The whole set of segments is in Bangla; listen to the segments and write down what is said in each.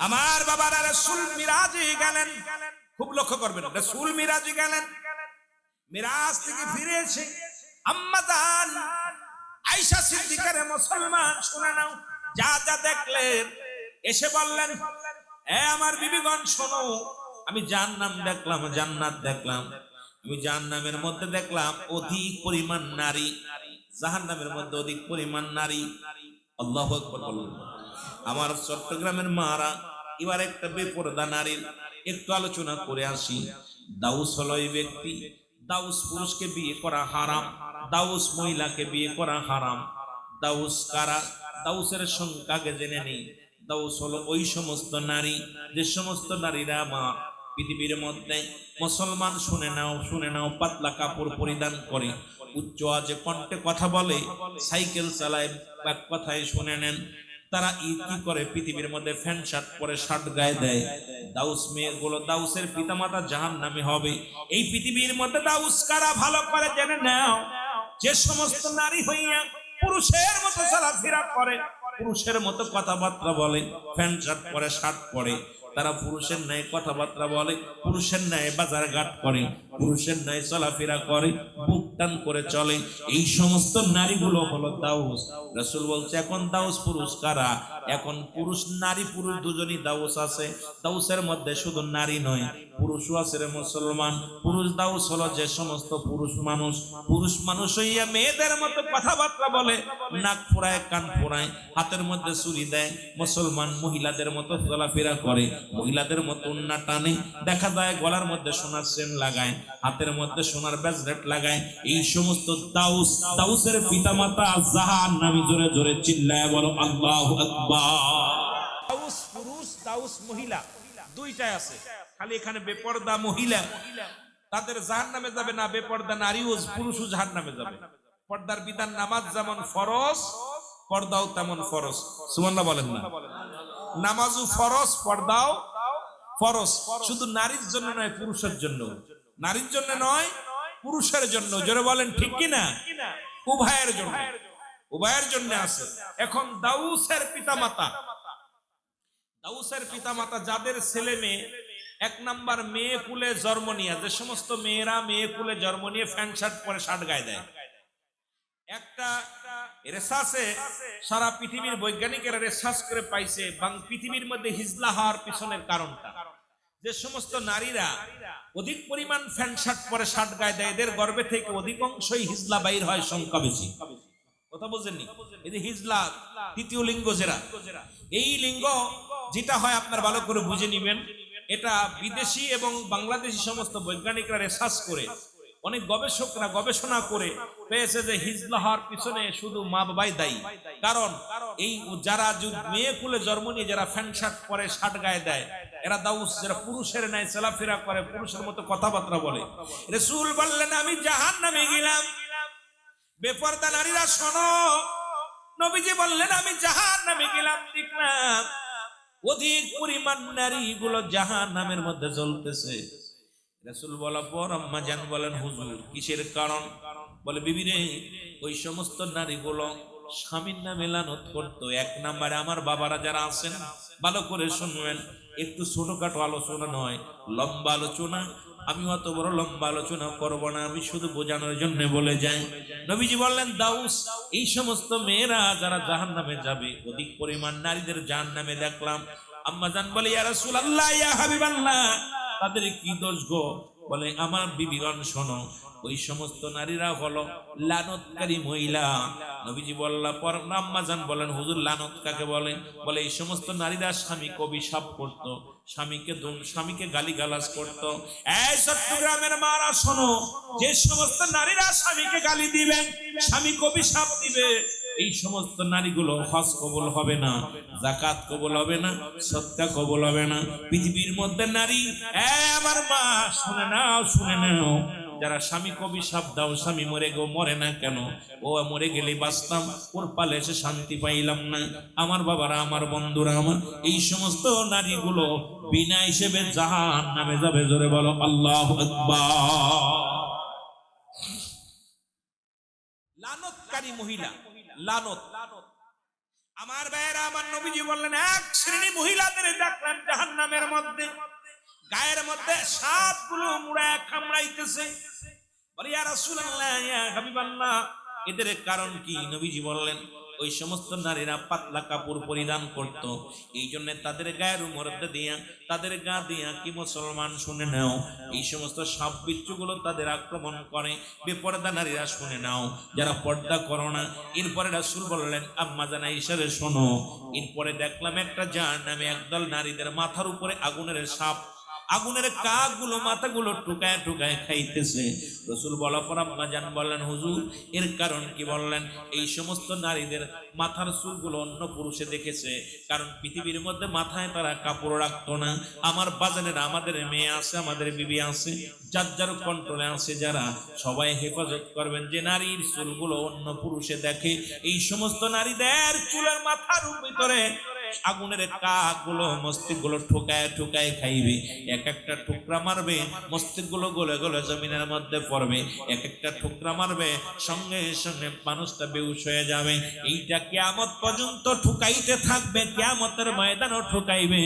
আমার বাবারা রাসূল মিরাজে গেলেন, খুব লক্ষ্য করবেন, রাসূল মিরাজে গেলেন, মিরাজ থেকে ফিরে এসে আম্মা জান আয়েশা সিদ্দিকারে মুসলমান শুনে নাও, যা যা দেখলেন এসে বললেন, এ আমার বিবিগণ শোনো, আমি জাহান্নাম দেখলাম, জান্নাত দেখলাম। আমি জাহান্নামের মধ্যে দেখলাম অধিক পরিমাণ নারী, জাহান্নামের মধ্যে অধিক পরিমাণ নারী। আল্লাহু আকবার বলুন। আমার চট্টগ্রামের মারা এবার একটা বেপরদা নারীর একটু আলোচনা করে আসি। দাউস হলো এই ব্যক্তি, দাউস পুরুষকে বিয়ে করা হারাম, দাউস মহিলাকে বিয়ে করা হারাম। দাউস কারা? দাউসের সংখ্যাকে জেনে নেই। দাউস হলো ওই সমস্ত নারী, যে সমস্ত নারীরা আমার পৃথিবীর মধ্যে মুসলমান, শুনে নাও, শুনে নাও, পাতলা কাপড় পরিধান করে, উচ্চ আওয়াজে কণ্ঠে কথা বলে, সাইকেল চালায়, এক কথায় শুনে নেন, তারা কি করে? পৃথিবীর মধ্যে ফ্যান শার্ট পরে, শার্ট গায়ে দেয়। দাউস মেয়েগুলো, দাউসের পিতামাতা জাহান্নামে হবে। এই পৃথিবীর মধ্যে দাউস কারা ভালো করে জেনে নাও। যে সমস্ত নারী হইয়া পুরুষের মতো চলাফেরা করে, পুরুষের মতো কথাবার্তা বলে, ফ্যান শার্ট পরে, শার্ট পরে, তারা পুরুষের ন্যায় কথাবার্তা বলে, পুরুষের ন্যায় বাজার ঘাট করে, পুরুষের ন্যায় চলাফেরা করে, বুক টান করে চলে, এই সমস্ত নারীগুলো হলো দাউস। রাসূল বলছে এখন দাউস পুরুষ কারা? এখন পুরুষ নারী পুরুষ দুজনই দাউস আছে। দাউসের মধ্যে শুধু নারী নয়, পুরুষও আছে রে মুসলমান। পুরুষ দাউস হলো যে সমস্ত পুরুষ মানুষ হইয়া মেয়েদের মতো কথাবার্তা বলে, নাক ফোড়ায়, কান ফোড়ায়, হাতের মধ্যে ছুরি দেয়, মুসলমান মহিলাদের মতো চলাফেরা করে, মহিলাদের মতো উন্না টানে, দেখা যায় গলার মধ্যে সোনার চেন লাগায়, হাতের মধ্যে সোনার ব্রেসলেট লাগায়, এই সমস্ত দাউস। দাউসের পিতামাতা জাহান্নামী। জোরে জোরে চিল্লায় বলো আল্লাহু আকবার। দাউস পুরুষ, দাউস মহিলা, দুইটাই আছে। খালি এখানে বেপরদা মহিলা তাদের জাহান্নামে যাবে না, বেপরদা নারীও পুরুষও জাহান্নামে যাবে। পর্দার বিধান, নামাজ যেমন ফরজ, পর্দাও তেমন ফরজ। সুবহানাল্লাহ বলেন না? নামাজও ফরজ, পর্দাও ফরজ। শুধু নারীর জন্য নয়, পুরুষের জন্য। নারীর জন্য নয়, পুরুষের জন্য। জোরে বলেন ঠিক কিনা? উভয়ের জন্য, উভয়ের জন্য আছে। এখন দাউসের পিতামাতা, দাউসের পিতামাতা যাদের ছেলে মেয়ে এক নাম্বার মেয়ে কুলে জন্ম নিয়ে, যে সমস্ত মেয়েরা মেয়ে কুলে জন্ম নিয়ে প্যান্ট শার্ট পরে, শার্ট গায়ে দেয়, একটা রিসার্চে সারা পৃথিবীর বৈজ্ঞানিকেরা রিসার্চ করে পাইছে পৃথিবীর মধ্যে হিজলা হওয়ার পিছনের কারণটা, যে সমস্ত নারীরা অধিক পরিমাণ প্যান্ট শার্ট পরে, শার্ট গায়ে দেয়, এদের গর্ভে থেকে অধিকাংশই হিজলা বাইর হয়, সংখ্যা বেশি। কথা বুঝেননি? এই যে হিজলা, তৃতীয় লিঙ্গ যেটা, এই লিঙ্গ যেটা হয় আপনার ভালো করে বুঝে নিবেন। এটা বিদেশি এবং বাংলাদেশি সমস্ত বৈজ্ঞানিকরা রিসার্চ করে, অনেক গবেষকরা গবেষণা করে পেয়েছে যে হিজলা হওয়ার পিছনে শুধু মা বাবাই দায়ী। কারণ এই যারা মেয়ে কুলে জন্ম নিয়ে যারা প্যান্ট শার্ট পরে, শার্ট গায়ে দেয়, এরা দাউস, যারা পুরুষের ন্যায় চলাফেরা করে, পুরুষের মতো কথাবার্তা বলে। রাসূল বললেন আমি জাহান্নামে গেলাম। বেপরদা নারীরা শোনো, নবীজি বললেন আমি জাহান্নামে গেলাম, দেখলাম অধিক পরিমাণ নারীগুলো জাহান্নামের মধ্যে জ্বলতেছে। রাসূল বলার পর আম্মা জান বলেন, হুজুর কিসের কারণ? বলে বিবি রে, ওই সমস্ত নারীগুলো স্বামীর নামে লানত করতো। এক নম্বরে আমার বাবারা যারা আছেন, ভালো করে শুনবেন, একটু ছোটখাটো আলোচনা নয়, লম্বা আলোচনা। আমি অত বড় লম্বা আলোচনা করব না, আমি শুধু বোঝানোর জন্য বলে যাই। নবীজি বললেন দাউস, এই সমস্ত মেয়েরা যারা জাহান্নামে যাবে, অধিক পরিমাণ নারীদের জাহান্নামে দেখলাম। আম্মা জান বলে ইয়া রাসূলুল্লাহ, ইয়া হাবিবাল্লাহ, তাদের কি দোষ গো? বলে আমার বিবিগণ শোনো, ওই সমস্ত নারীরা হলো লানতকারী মহিলা। নবীজি বললাম পর আম্মা জান বলেন, হুজুর লানত কাকে বলে? বলে এই সমস্ত নারীরা স্বামীকে অভিশাপ করতো, স্বামীকে গালিগালাজ করতো। এই চট্টগ্রামের মারা শোনো, যে সমস্ত নারীরা স্বামীকে গালি দিবেন, স্বামীকে অভিশাপ দিবে, এই সমস্ত নারীগুলো হজ কবুল হবে না, যাকাত কবুল হবে না, সদকা কবুল হবে না। পৃথিবীর মধ্যে নারী, আমার মা শুনে নাও, শুনে নাও, যারা স্বামীকে অভিশাপ দাও, স্বামী মরে গো, মরে না কেন? ও মরে গেলে বাঁচতাম, ওর পালে এসে শান্তি পাইলাম না। আমার বাবারা, আমার বন্ধুরা আমার, এই সমস্ত নারীগুলো বিনা হিসেবে জাহান্নামে যাবে। জোরে বলো আল্লাহু আকবার। লানতকারী মহিলা, লানত। আমার ভাইয়েরা, আমার নবীজি বললেন এক শ্রেণী মহিলাদের দেখলেন জাহান্নামের মধ্যে গায়ের মধ্যে সাপগুলো মুড়ায় কামড়াইতেছে। বলে ইয়া রাসূলুল্লাহ, ইয়া হাবিবাল্লাহ, এদের কারণ কি? নবীজি বললেন, ওই সমস্ত নারীরা পাতলা কাপড় পরিধান করত, এই জন্য তাদের গায়ের মধ্যে দিয়া, তাদের গা দিয়া কি মুসলমান শুনে নাও, এই সমস্ত সাপ বিচ্ছুগুলো তাদের আক্রমণ করে। বেপরদা নারীরা শুনে নাও, যারা পর্দা করো না। এরপরে রাসূল বললেন, আম্মা জান আয়েশা রে শোনো, এরপরে দেখলাম একটা জাহান্নামে একদল নারীদের মাথার উপরে আগুনের সাপ, আগুনের কাকগুলো মাথাগুলো টুকায় টুকায় খাইতেছে। রাসূল বলার পর আম্মা জান বললেন, হুজুর এর কারণ কি? বললেন, এই সমস্ত নারীদের মাথার চুলগুলো অন্য পুরুষে দেখেছে, কারণ পৃথিবীর মধ্যে মাথায় তারা কাপড় রাখতো না। আমার বাজানের আমাদের মেয়ে আছে, আমাদের বিবি আছে, যার যার কন্ট্রোলে আছে, যারা সবাই হেফাজত করবেন যে নারীর চুলগুলো অন্য পুরুষে দেখে। এই সমস্ত নারীদের চুলের মাথার ভিতরে আগুনের কাকগুলো মস্তিষ্কগুলো ঠোকায় ঠোকায় খাইবে, এক একটা টুকরা মারবে, মস্তিষ্কগুলো গলে গলে জমিনের মধ্যে পড়বে, এক একটা টুকরা মারবে, সঙ্গে সঙ্গে মানুষটা বেহুশ হয়ে যাবে। এইটা কিয়ামত পর্যন্ত ঠুকাইতে থাকবে, কিয়ামতের ময়দানও ঠুকাইবে।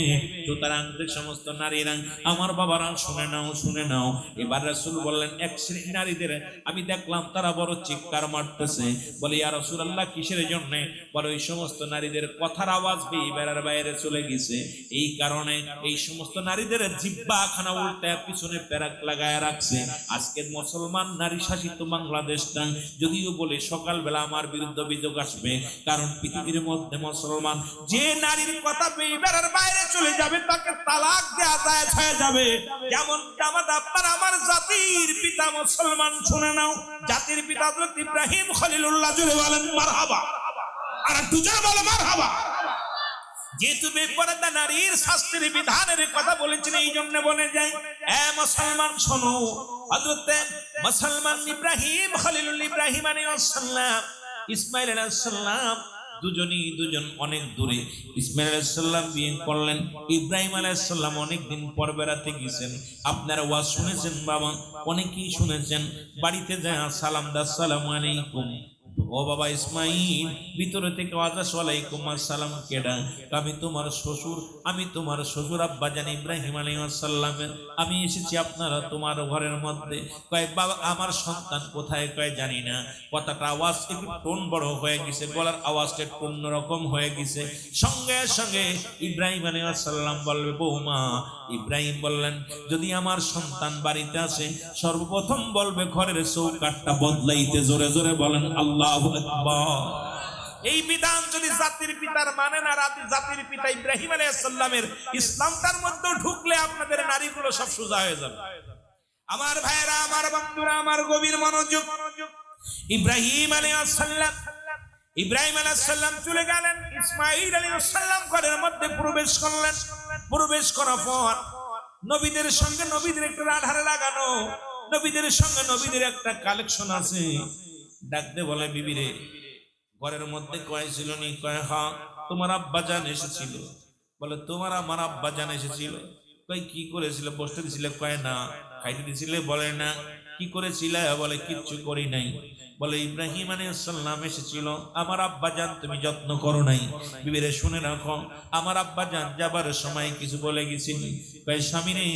সুতরাং যে সমস্ত নারীরা, আমার বাবারা শুনে নাও, শুনে নাও। এবার রাসূল বললেন, এক শ্রেণীর নারীদের আমি দেখলাম তারা বড় চিৎকার মারতেছে। বলে ইয়া রাসূলুল্লাহ, কিসের জন্য? বলে ওই সমস্ত নারীদের কথার আওয়াজ বেড়ার বাইরে চলে গেছে, এই কারণে এই সমস্ত নারীদের জিহ্বা খানা উল্টা পিছনে পেরাক লাগায় রাখছে। আজকের মুসলমান নারী শাসিত বাংলাদেশটা, যদিও বলে সকালবেলা আমার বিরুদ্ধে অভিযোগ আসবে, কারণ পৃথিবীর মধ্যে মুসলমান যে নারীর কথা বেড়ার বাইরে চলে যাবে তাকে তালাক দেয়া জায়েজ হয়ে যাবে। যেমন আপনার আমার জাতির পিতা মুসলমান, শুনে নাও, জাতির পিতা হযরত ইব্রাহিম খলিলুল্লাহ, জুড়ে বলেন মারহাবা, আর একটু জোরে বলো মারহাবা। যেহেতু বেপরদা নারীর শাস্তির বিধানের কথা বলেছেন, এই জন্য বলে যায়, এ মুসলমান শোনো, হযরত মুসলমান ইব্রাহিম খলিলুল ইব্রাহিম আলাইহিস সালাম, ইসমাঈল আলাইহিস সালাম দুজন অনেক দূরে। ইসমাঈল আলাইহিস সালাম বিয়ে করলেন, ইব্রাহিম আলাইহিস সালাম অনেক দিন পর বেড়াতে গেছেন। আপনারা ওয়াজ শুনেছেন বাবা, অনেকেই শুনেছেন, বাড়িতে যায় সালাম দা, আসসালামু আলাইকুম। ও বাবা ইসমাইল, ভিতরে থেকে আওয়াজ আসে, ওয়ালাইকুম আসসালাম। কেডা? আমি তোমার শ্বশুর, আমি তোমার শ্বশুর আব্বা জান ইব্রাহিম আলাইহিস সালামের, আমি এসেছি আপনারা তোমার ঘরের মধ্যে। কয় বাবা আমার সন্তান কোথায়? কয় জানি না। কথাটা আওয়াজ একটু টোন বড় হয়ে গেছে, গলার আওয়াজটা একটু অন্যরকম হয়ে গেছে। সঙ্গে সঙ্গে ইব্রাহিম আলাইহিস সালাম বলবে, বৌমা। ইব্রাহিম বললেন, যদি আমার সন্তান বাড়িতে আসে, সর্বপ্রথম বলবে ঘরের চৌকাঠটা বদলাইতে। জোরে জোরে বলেন আল্লাহু আকবার। এই বিধান যদি জাতির পিতার মানে না, জাতির পিতা ইব্রাহিম আলাইহিস সালামের ইসলামটার মধ্যে ঢুকলে আপনাদের নারীগুলো সব সোজা হয়ে যাবে। আমার ভাইরা, আমার বন্ধুরা, আমার গভীর মনোযোগ। ইব্রাহিম আলাইহিস সালাম চলে গেলেন, ইসমাঈল আলাইহিস সালাম ঘরের মধ্যে প্রবেশ করলেন। প্রবেশ করার পর নবীদের সঙ্গে নবীদের একটা আধারে লাগানো, নবীদের সঙ্গে নবীদের একটা কালেকশন আছে। ডাকতে বলে, বিবিরে ঘরের মধ্যে কয় ছিল নি? কয় হ্যাঁ, তোমার আব্বা জান এসেছিল। বলে তোমার আমার আব্বা জান এসেছিল? কয় কি করেছিল? বসতে দিছিলে? কয় না। খাইতে দিছিলে? বলে না। কি করেছিল? বলে কিচ্ছু করি নাই। বলে ইব্রাহিম আলাইহিস সালাম এসেছিল, আমার আব্বা জান তুমি যত্ন করো নাই। বিবিরে শুনে রাখো, আমার আব্বা জান যাবার সময় কিছু বলে গেছিলি? কয় স্বামী রে,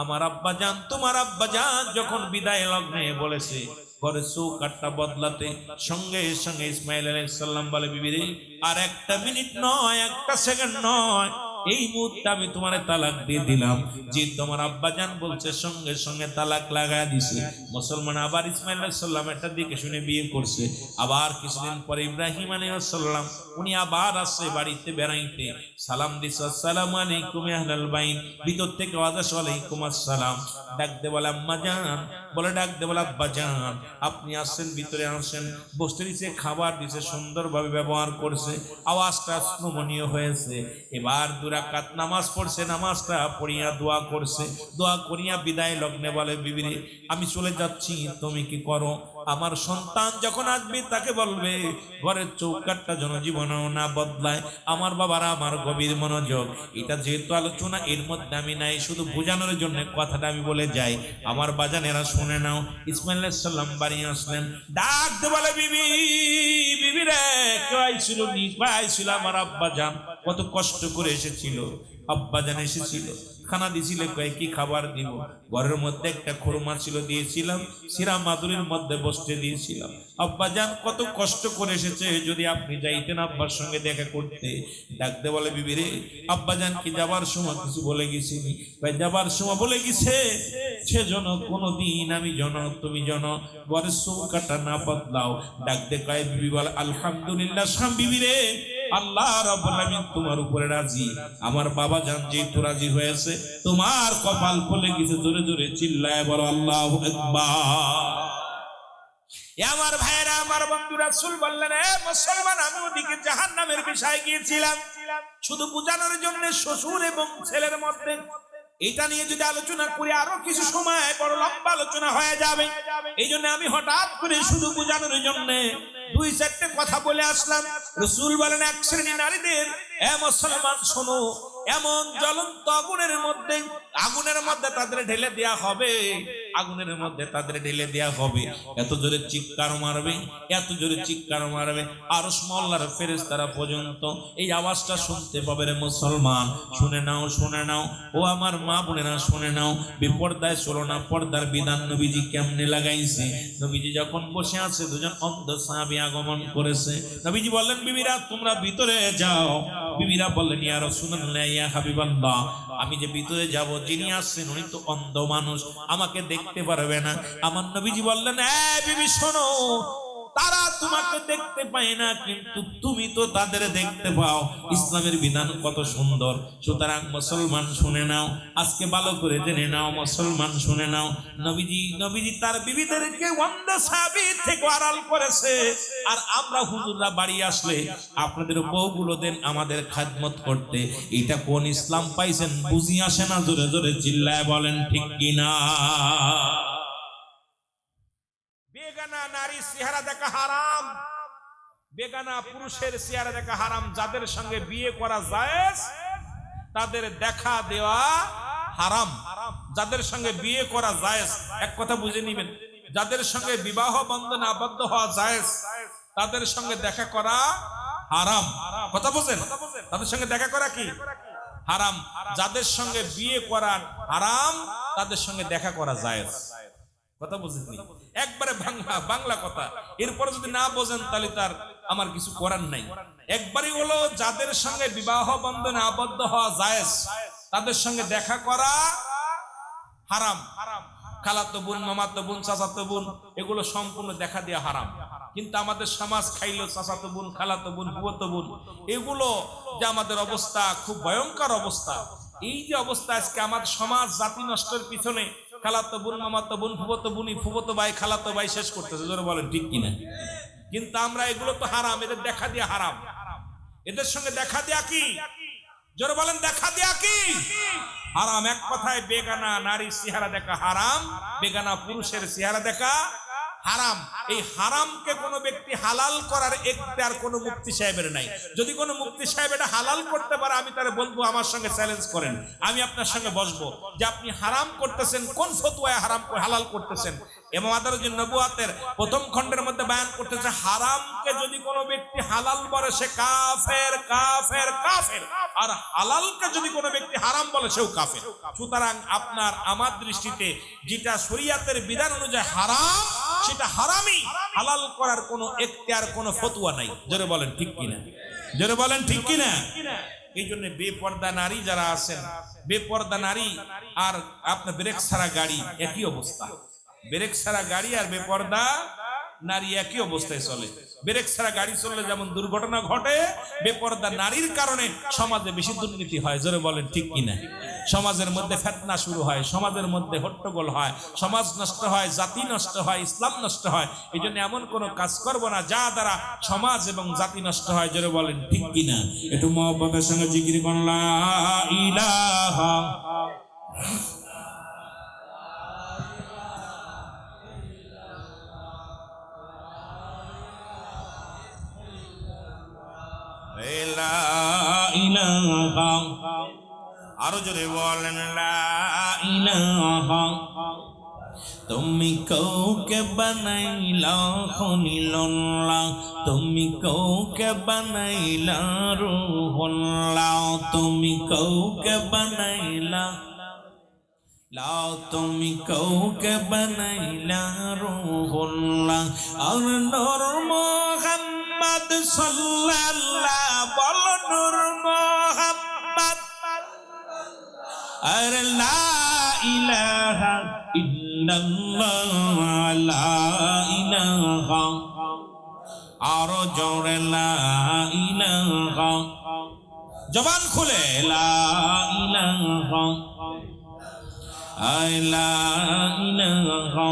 আমার আব্বা জান, তোমার আব্বা জান যখন বিদায় লগ্নে বলেছে ঘরে চৌকাঠটা বদলাতে, সঙ্গে সঙ্গে ইসমাঈল আলাইহিস সালাম বলে, বিবিরে আর একটা মিনিট নয়, একটা সেকেন্ড নয়, এই মুহূর্তে আমি তোমার তালাক দিয়ে দিলাম। যে তোমার আব্বা জান বলছে, সঙ্গে সঙ্গে তালাক লাগায় দিছে। মুসলমান আবার ইসমাঈল আলাইহিস সালাম এটা দিকে শুনে বিয়ে করছে। আবার কিছুদিন পরে ইব্রাহিম আলাইহিস সালাম উনি আবার আসছে বাড়িতে বেড়াইতে, সালাম দিছে, আসসালামু আলাইকুম আহলাল বাইত। ভিতর থেকে আওয়াজ আসে, ওয়ালাইকুম আসসালাম। ডাক দে বলে আম্মা জান, বলে ডাক দে বলে আব্বা জান, আপনি আসছেন, ভিতরে আসেন। বসতে দিছে, খাবার দিছে, সুন্দরভাবে ব্যবহার করছে, আওয়াজটা শ্রমণীয় হয়েছে। এবার রাকাত নামাজ পড়ছে, নামাজটা পড়িয়া দোয়া করছে, দোয়া করিয়া বিদায় লগ্নে বলে, বিবিরে আমি চলে যাচ্ছি, তুমি কি করো? আমার সন্তান যখন আসবে তাকে বলবে ঘরের চৌকাঠটা যেন জীবনেও না বদলায়। আমার বাবারা, আমার গভীর মনোযোগ, এটা যেহেতু আলোচনা এর মধ্যে আমি নাই, শুধু বোঝানোর জন্য কথাটা আমি বলে যাই। আমার বাজানেরা শুনে নাও। ইসমাঈল আলাইহিস সালাম বাড়ি আসলেন, ডাক দে বলে, বিবি, বিবি রে, কে আইছিল নি? কয় আইছিল আমার আব্বা জান, কত কষ্ট করে এসেছিল। আব্বাজান এসেছিল, খানা দিয়েছিল, কয় কি খাবার দিব? ঘরের মধ্যে একটা খুরমা ছিল, দিয়েছিলাম, সিরা মাদুরির মধ্যে বসতে দিয়েছিলাম। আব্বাজান কত কষ্ট করে এসেছে, যদি আপনি যাইতেন আব্বার সঙ্গে দেখা করতে। ডাকতে বলে, বিবি রে, আব্বাজান কি যাবার সময় কিছু বলে গেছি? ভাই যাবার সময় বলে গেছে, সেজন্য কোনদিন আমি তুমি ঘরের চৌকাটা না বদলাও। ডাকতে কয়, বিবি বলে, আলহামদুলিল্লাহ স্বামী, বিবি রে, আল্লাহ রাব্বুল আলামিন তোমার উপরে রাজি, আমার বাবা জান যেহেতু রাজি হয়েছে, তোমার কপাল খুলে গেছে। জোরে জোরে চিল্লায় বলো আল্লাহু আকবার। আমার ভাইরা, আমার বন্ধু, রাসূল বললেন, এ মুসলমান, আমি ওদিকে জাহান্নামের বিষয়ে গিয়েছিলাম শুধু বোঝানোর জন্য শ্বশুর এবং ছেলের মধ্যে। এটা নিয়ে যদি আলোচনা করি আরো কিছু সময় বড় লম্বা আলোচনা হয়ে যাবে। এই জন্য আমি হঠাৎ করে শুধু বোঝানোর জন্য দুই চারটে কথা বলে আসলাম। রাসূল বলেন, এক শ্রেণী নারীদের, এ মুসলমান শোনো, এমন জ্বলন্ত আগুনের মধ্যে তাদের ঢেলে দেয়া হবে, আগুনের মধ্যে তাদের ঢেলে দেয়া হবে। এত জোরে চিৎকার মারবে, এত জোরে চিৎকার মারবে, আরশ মহল্লার ফেরেশতারা পর্যন্ত এই আওয়াজটা শুনতে পাবে। রে মুসলমান, শুনে নাও, শুনে নাও, ও আমার মা বোনেরা শুনে নাও। বিপর্দায় চলো না, পর্দার বিধান নবীজি কেমনে লাগাইছে। নবীজি যখন বসে আছে, দুজন অন্ধ সাহাবী আগমন করেছে। নবীজি বললেন, বিবিরা তোমরা ভিতরে যাও। বিবিরা বললেন, ইয়া রাসূলুল্লাহ, ইয়া হাবিবাল্লাহ, আমি যে ভিতরে যাব, যিনি আসছেন উনি তো অন্ধ মানুষ, আমাকে দেখতে পারবে না। আমার নবীজি বললেন, এ বিবি শোনো, তারা তোমাকে দেখতে পায় না, কিন্তু তুমি তো তাদের দেখতে পাও। ইসলামের বিধান কত সুন্দর। সুতরাং মুসলমান শুনে নাও, আজকে ভালো করে জেনে নাও, মুসলমান শুনে নাও। নবীজি তার বিবিদেরকে অন্ধ সাহাবী থেকে আড়াল করেছে। আর আমরা হুজুররা বাড়ি আসলে আপনাদের বউগুলো দেন আমাদের খেদমত করতে। এটা কোন ইসলাম পাইছেন বুঝি আসে না? জোরে জোরে চিল্লায় বলেন ঠিক কিনা? বেগানা নারীর চেহারা দেখা হারাম, বেগানা পুরুষের চেহারা দেখা হারাম। যাদের সঙ্গে বিয়ে করা জায়েজ তাদের দেখা দেওয়া হারাম। যাদের সঙ্গে বিয়ে করা জায়েজ, এক কথা বুঝে নিবেন, যাদের সঙ্গে বিবাহ বন্ধনে আবদ্ধ হওয়া জায়েজ তাদের সঙ্গে দেখা করা হারাম। কথা বুঝেন? তাদের সঙ্গে দেখা করা কি হারাম। যাদের সঙ্গে বিয়ে করা হারাম তাদের সঙ্গে দেখা করা জায়েজ। কথা বুঝেননি? একবারে বাংলা কথা। এরপরে যদি না বোঝেন তাহলে তার আমার কিছু করার নাই। একবারই হলো, যাদের সঙ্গে বিবাহ বন্ধনে আবদ্ধ হওয়া জায়েজ তাদের সঙ্গে দেখা করা হারাম। খালাতো বোন, মামাতো বোন, চাচাতো বোন, এগুলো সম্পূর্ণ দেখা দেওয়া হারাম। কিন্তু আমাদের সমাজ খাইলো চাচাতো বোন, খালাতো বোন, ফুফাতো বোন, এগুলো যে আমাদের অবস্থা খুব ভয়ঙ্কর অবস্থা। এই যে অবস্থা আজকে আমাদের সমাজ জাতি নষ্টের পিছনে খালাতো বোন, মামাতো বোন, ফুফাতো বোনই ফুফাতো ভাই, খালাতো ভাই শেষ করতেছে। জোরে বলেন ঠিক কিনা? কিন্তু আমরা এগুলো তো হারাম, এদের দেখা দেয়া হারাম। এদের সঙ্গে দেখা দেয়া কি? জোরে বলেন, দেখা দেয়া কি হারাম। এক কথায় বেগানা নারীর চেহারা দেখা হারাম, বেগানা পুরুষের চেহারা দেখা হারাম। এই হারামকে কোনো ব্যক্তি হালাল করার এখতিয়ার কোনো মুফতি সাহেবের নাই। যদি কোনো মুফতি সাহেব এটা হালাল করতে পারে, আমি তারে বলবো আমার সঙ্গে চ্যালেঞ্জ করেন, আমি আপনার সঙ্গে বসবো যে আপনি হারাম করতেছেন, কোন ফতোয়ায় হারাম হালাল করতেছেন। এবং মাদারুন নবুয়াতের প্রথম খণ্ডের মধ্যে বয়ান করতেছে, হারামকে যদি কোনো ব্যক্তি হালাল বলে সে কাফের, কাফের, কাফের। আর হালালকে যদি কোনো ব্যক্তি হারাম বলে সেও কাফের। সুতরাং আপনার আমার দৃষ্টিতে যেটা শরীয়তের বিধান অনুযায়ী হারাম সেটা হারামই, হালাল করার কোনো এখতিয়ার, কোনো ফতোয়া নাই। জোরে বলেন ঠিক কিনা? জোরে বলেন ঠিক কিনা? এই জন্য বেপর্দা নারী যারা আছেন, বেপর্দা নারী আর আপনার ব্রেক ছাড়া গাড়ি একই অবস্থা। ব্রেক ছাড়া গাড়ি আর বেপর্দা নারী একই অবস্থায় চলে। ব্রেক ছাড়া গাড়ি চললে যেমন দুর্ঘটনা ঘটে, বেপর্দা নারীর কারণে সমাজে বেশি দুর্নীতি হয়। জোরে বলেন ঠিক কিনা? সমাজের মধ্যে ফিতনা শুরু হয়, সমাজের মধ্যে হট্টগোল হয়, সমাজ নষ্ট হয়, জাতি নষ্ট হয়, ইসলাম নষ্ট হয়। এই জন্য এমন কোনো কাজ করবো না যা দ্বারা সমাজ এবং জাতি নষ্ট হয়। জোরে বলেন ঠিক কিনা? একটু মহব্বতের সঙ্গে জিকির করুন, লা ইলাহা আরো জোরে বলেন, লা ইলাহা তুমি কাউকে বানাইলা খলিলুল্লাহ, তুমি কাউকে বানাইলা রূহুল্লাহ, তুমি কাউকে বানাইলা লা, তুমি কাউকে বানাইলা রূহুল্লাহ। আর নূর মুহাম্মদ সাল্লাল্লাহ, বল নূর মুহাম্মদ। আর লা ইলাহা ইল্লাল্লাহ, লা ইলাহা, আর জোরে লা ইলাহা, জবান খুলে লা ইলাহা, লা ইলাহা।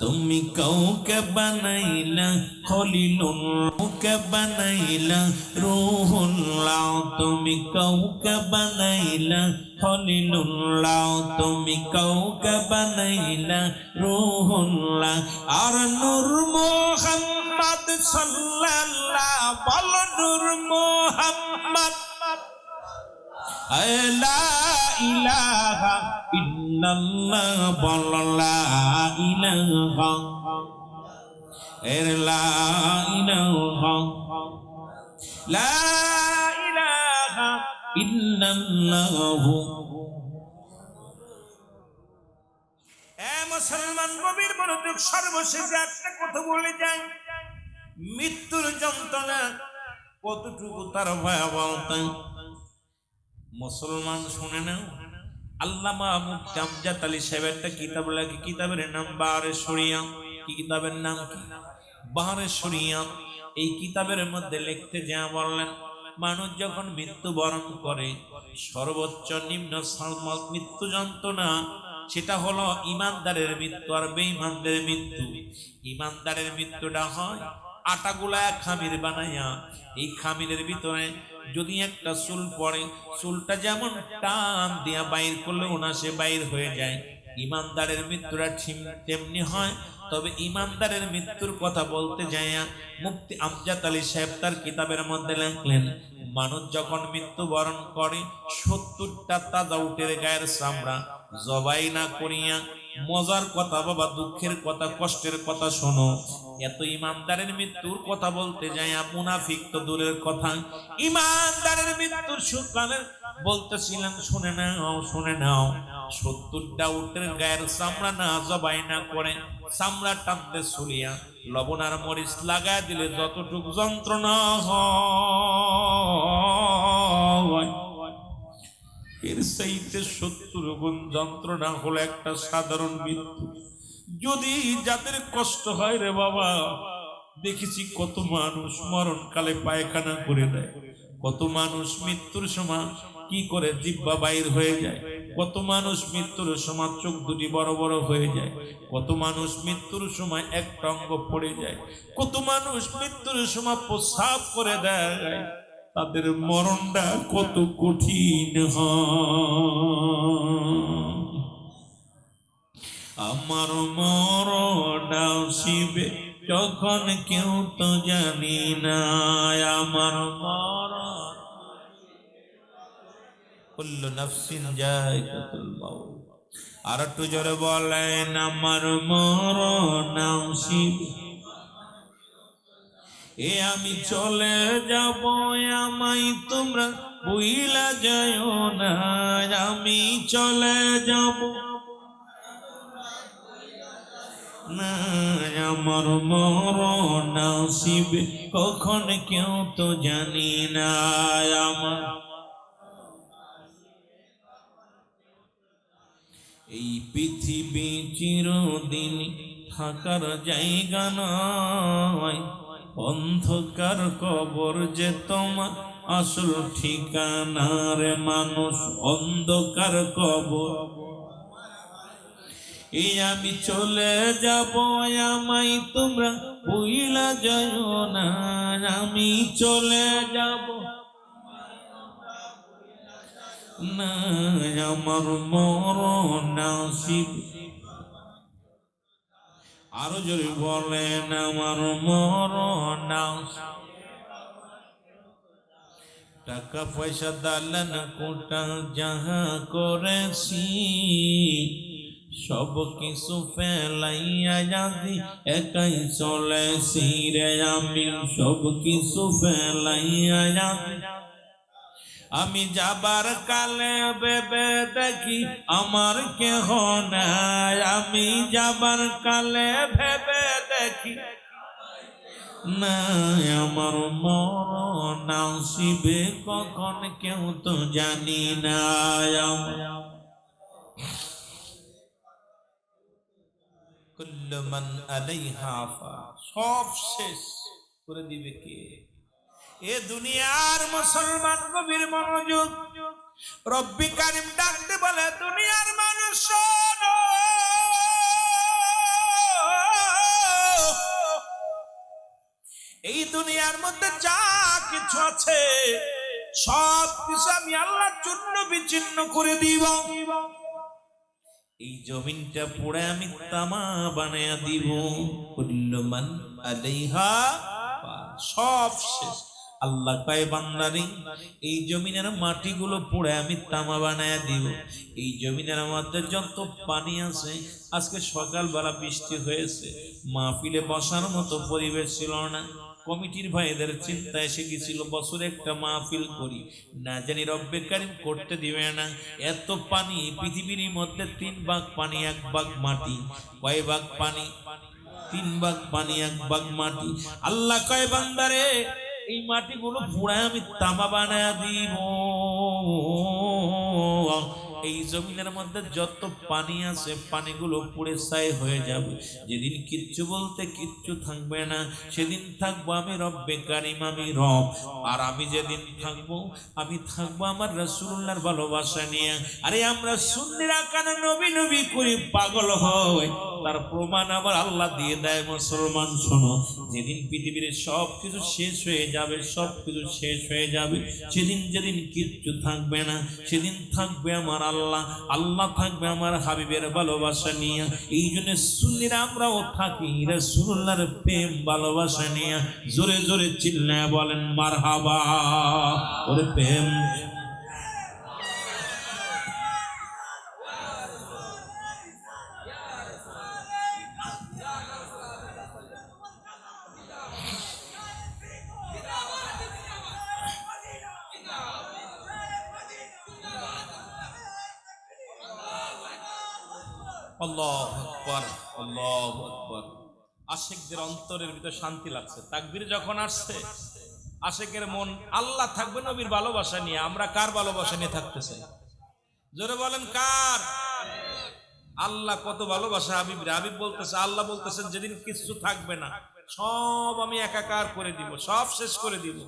তুমি কাউকে বানাইলা খলিলুল্লাহ, কাউকে বানাইলা রূহুল্লাহ, তুমি কাউকে বানাইলা খলিলুল্লাহ, তুমি কাউকে বানাইলা রূহুল্লাহ। আর নূর মুহাম্মদ সাল্লাল্লাহ, বল নূর মুহাম্মদ। লা ইলাহা ইল্লাল্লাহ, বল লা ইলাহা, লা ইলাহা, লা ইলাহা ইল্লাল্লাহ। মুসলমান নবীর মনোযোগ, সর্বশেষে একটা কথা বলে যায়, মৃত্যুর যন্ত্রণা কতটুকু তার ভয়াবহতা মুসলমান শুনে নাও। আল্লামা মুফতি আমজাদ আলী সাহেব একটা কিতাব লেখে, কিতাবের নাম বাহারে শরিয়া। কি কিতাবের নাম? কি? বাহারে শরিয়া। এই কিতাবের মধ্যে লিখতে যা বললেন, মানুষ যখন মৃত্যুবরণ করে সর্বোচ্চ নিম্ন মৃত্যু যন্ত্রণা সেটা হলো ইমানদারের মৃত্যু আর বেঈমানদের মৃত্যু। ইমানদারের মৃত্যুটা হয় আটাগুলা খামির বানাইয়া, এই খামিরের ভিতরে যদি একটা চুল পড়ে, চুলটা যেমন টান দিয়া বাইর করলে ওনাসে বাইর হয়ে যায়, ইমানদারের মৃত্যুটা তেমনি হয়। তবে ইমানদারের মৃত্যুর কথা বলতে যাইয়া মুফতি আমজাদ আলী সাহেব তার কিতাবের মধ্যে লিখলেন, মানুষ যখন মৃত্যুবরণ করে 70টা তাজা উটের গায়ের চামড়া জবাই না করিয়া, মজার কথা বাবা, দুঃখের কথা, কষ্টের কথা শোনো, এত ইমানদারের মৃত্যুর কথা বলতে যাইয়া মুনাফিক তো দূরের কথা, ইমানদারের মৃত্যুর সুকানের বলতেছিলেন, শুনে নাও, শুনে নাও, 70টা উটের গায়ের চামড়া না জবাই না করে চামড়া টানতে ছুলিয়া লবণ আর মরিচ লাগায় দিলে যতটুকু যন্ত্রণা হয়, এর চাইতে 70 গুণ যন্ত্রণা হলো একটা সাধারণ মৃত্যু। যদি যাদের কষ্ট হয় রে বাবা, দেখেছি কত মানুষ মরণকালে পায়খানা করে দেয়, কত মানুষ মৃত্যুর সময় কি করে জিহ্বা বাইর হয়ে যায়, কত মানুষ মৃত্যুর সময় চোখ দুটি বড় বড় হয়ে যায়, কত মানুষ মৃত্যুর সময় একটা অঙ্গ পড়ে যায়, কত মানুষ মৃত্যুর সময় প্রস্রাব করে দেয়, তাদের মরণটা কত কঠিন হয়। আমার মরণ আসিবে যখন কেউ তো জানি না, আমার মরণ কুল্লু নাফসিন যায়কাতুল মাউত। আর একটু জোরে বলেন, আমার মরণ আসিবে, এ আমি চলে যাব, আমায় তোমরা ভুইলা যাও না, আমি চলে যাব না, আমার মরণ আসিবে কখন কেউ তো জানি না, আমার এই পৃথিবী চিরদিন থাকার জায়গা নয়, অন্ধকার কবর যে তোমার আসল ঠিকানা রে মানুষ, অন্ধকার কবর। এই আমি চলে যাব, আমায় তোমরা ভুইলা যাও না, আমি চলে যাব না, আমার মরণ আসিবে। আরো জোরে বলেন, আমার মরণ আসিবে। টাকা পয়সা দালান কোটা যাহা করেছি, সব কিছু ফেলাইয়া যদি একাই চলেছি রে আমি, সব কিছু ফেলাইয়া যদি আমি যাবার কালে ভেবে দেখি আমার কেহ নাই, আমি যাবার কালে ভেবে দেখি নাই আমার মরণ আসিবে কখন কেউ তো জানি না। কুল্লু মান আলাইহা ফান, সব শেষ করে দিবে কে? এ দুনিয়ার মুসলমান গভীর মনোযোগ, রব্বি কারিম ডাকতে বলে দুনিয়ার মানুষ শোনো, এই দুনিয়ার মধ্যে যা কিছু আছে সব কিছু আমি আল্লাহর জন্য বিচ্ছিন্ন করে দিব। এই জমিনটা পুড়ে আমি তামা বানায়া দিব। কুল্লু মান আলাইহা ফান, সব শেষ। আল্লাহ কয় বান্দারে এই জমিনের মাটিগুলো পুড়ে আমি তামা বানায়া দিব। এই জমিনের মধ্যে যত পানি আছে, আজকে সকালবেলা বৃষ্টি হয়েছে, মাহফিলে বসার মতো পরিবেশ ছিল না। কমিটির ভাইদের চিন্তা এসে গেছিল বছরে একটা মাহফিল করি, না জানি রব্বে কারিম করতে দিবে না। এত পানি পৃথিবীর মধ্যে 3 ভাগ পানি 1 ভাগ মাটি। কয় ভাগ পানি? 3 ভাগ পানি 1 ভাগ মাটি। আল্লাহ কয় বান্দারে এই মাটিগুলো পুড়ায় আমি তামা বানায় দিব। এই জমিনের মধ্যে যত পানি আছে পানিগুলো পুড়ে ছাই হয়ে যাবে। যেদিন কিচ্ছু বলতে কিচ্ছু থাকবে না, সেদিন থাকবো আমি রব্বে কারিম, আমি রব। আর আমি যেদিন থাকবো, আমি থাকবো আমার রাসূলুল্লাহর ভালোবাসা নিয়ে। আরে আমরা সুন্নিরা কেন নবী নবী করে পাগল হয়, তার প্রমাণ আবার আল্লাহ দিয়ে দেয়। মুসলমান শোনো, যেদিন পৃথিবীর সব কিছু শেষ হয়ে যাবে, সব কিছু শেষ হয়ে যাবে, সেদিন যেদিন কিচ্ছু থাকবে না, সেদিন থাকবে আমার আল্লাহ, আল্লাহ থাকবে আমার হাবিবের ভালোবাসা নিয়ে। এই জন্য সুন্নিরা আমরাও থাকি রাসূলুল্লাহর প্রেম ভালোবাসা নিয়ে। জোরে জোরে চিল্লায় বলেন মারহাবা। ওরে প্রেম আল্লাহু আকবার, আল্লাহু আকবার। আশিকদের অন্তরের ভিতর শান্তি লাগছে। তাকবীর যখন আসছে, আশিকের মন আল্লাহ থাকবে নবীর ভালোবাসা নিয়ে। আমরা কার ভালোবাসা নিয়ে থাকতে চাই? জোরে বলেন কার? আল্লাহ কত ভালোবাসা হাবিব রে। হাবিব বলতেছে, আল্লাহ বলতেছেন যেদিন কিছু থাকবে না, সব আমি একাকার করে দিব, সব শেষ করে দিব।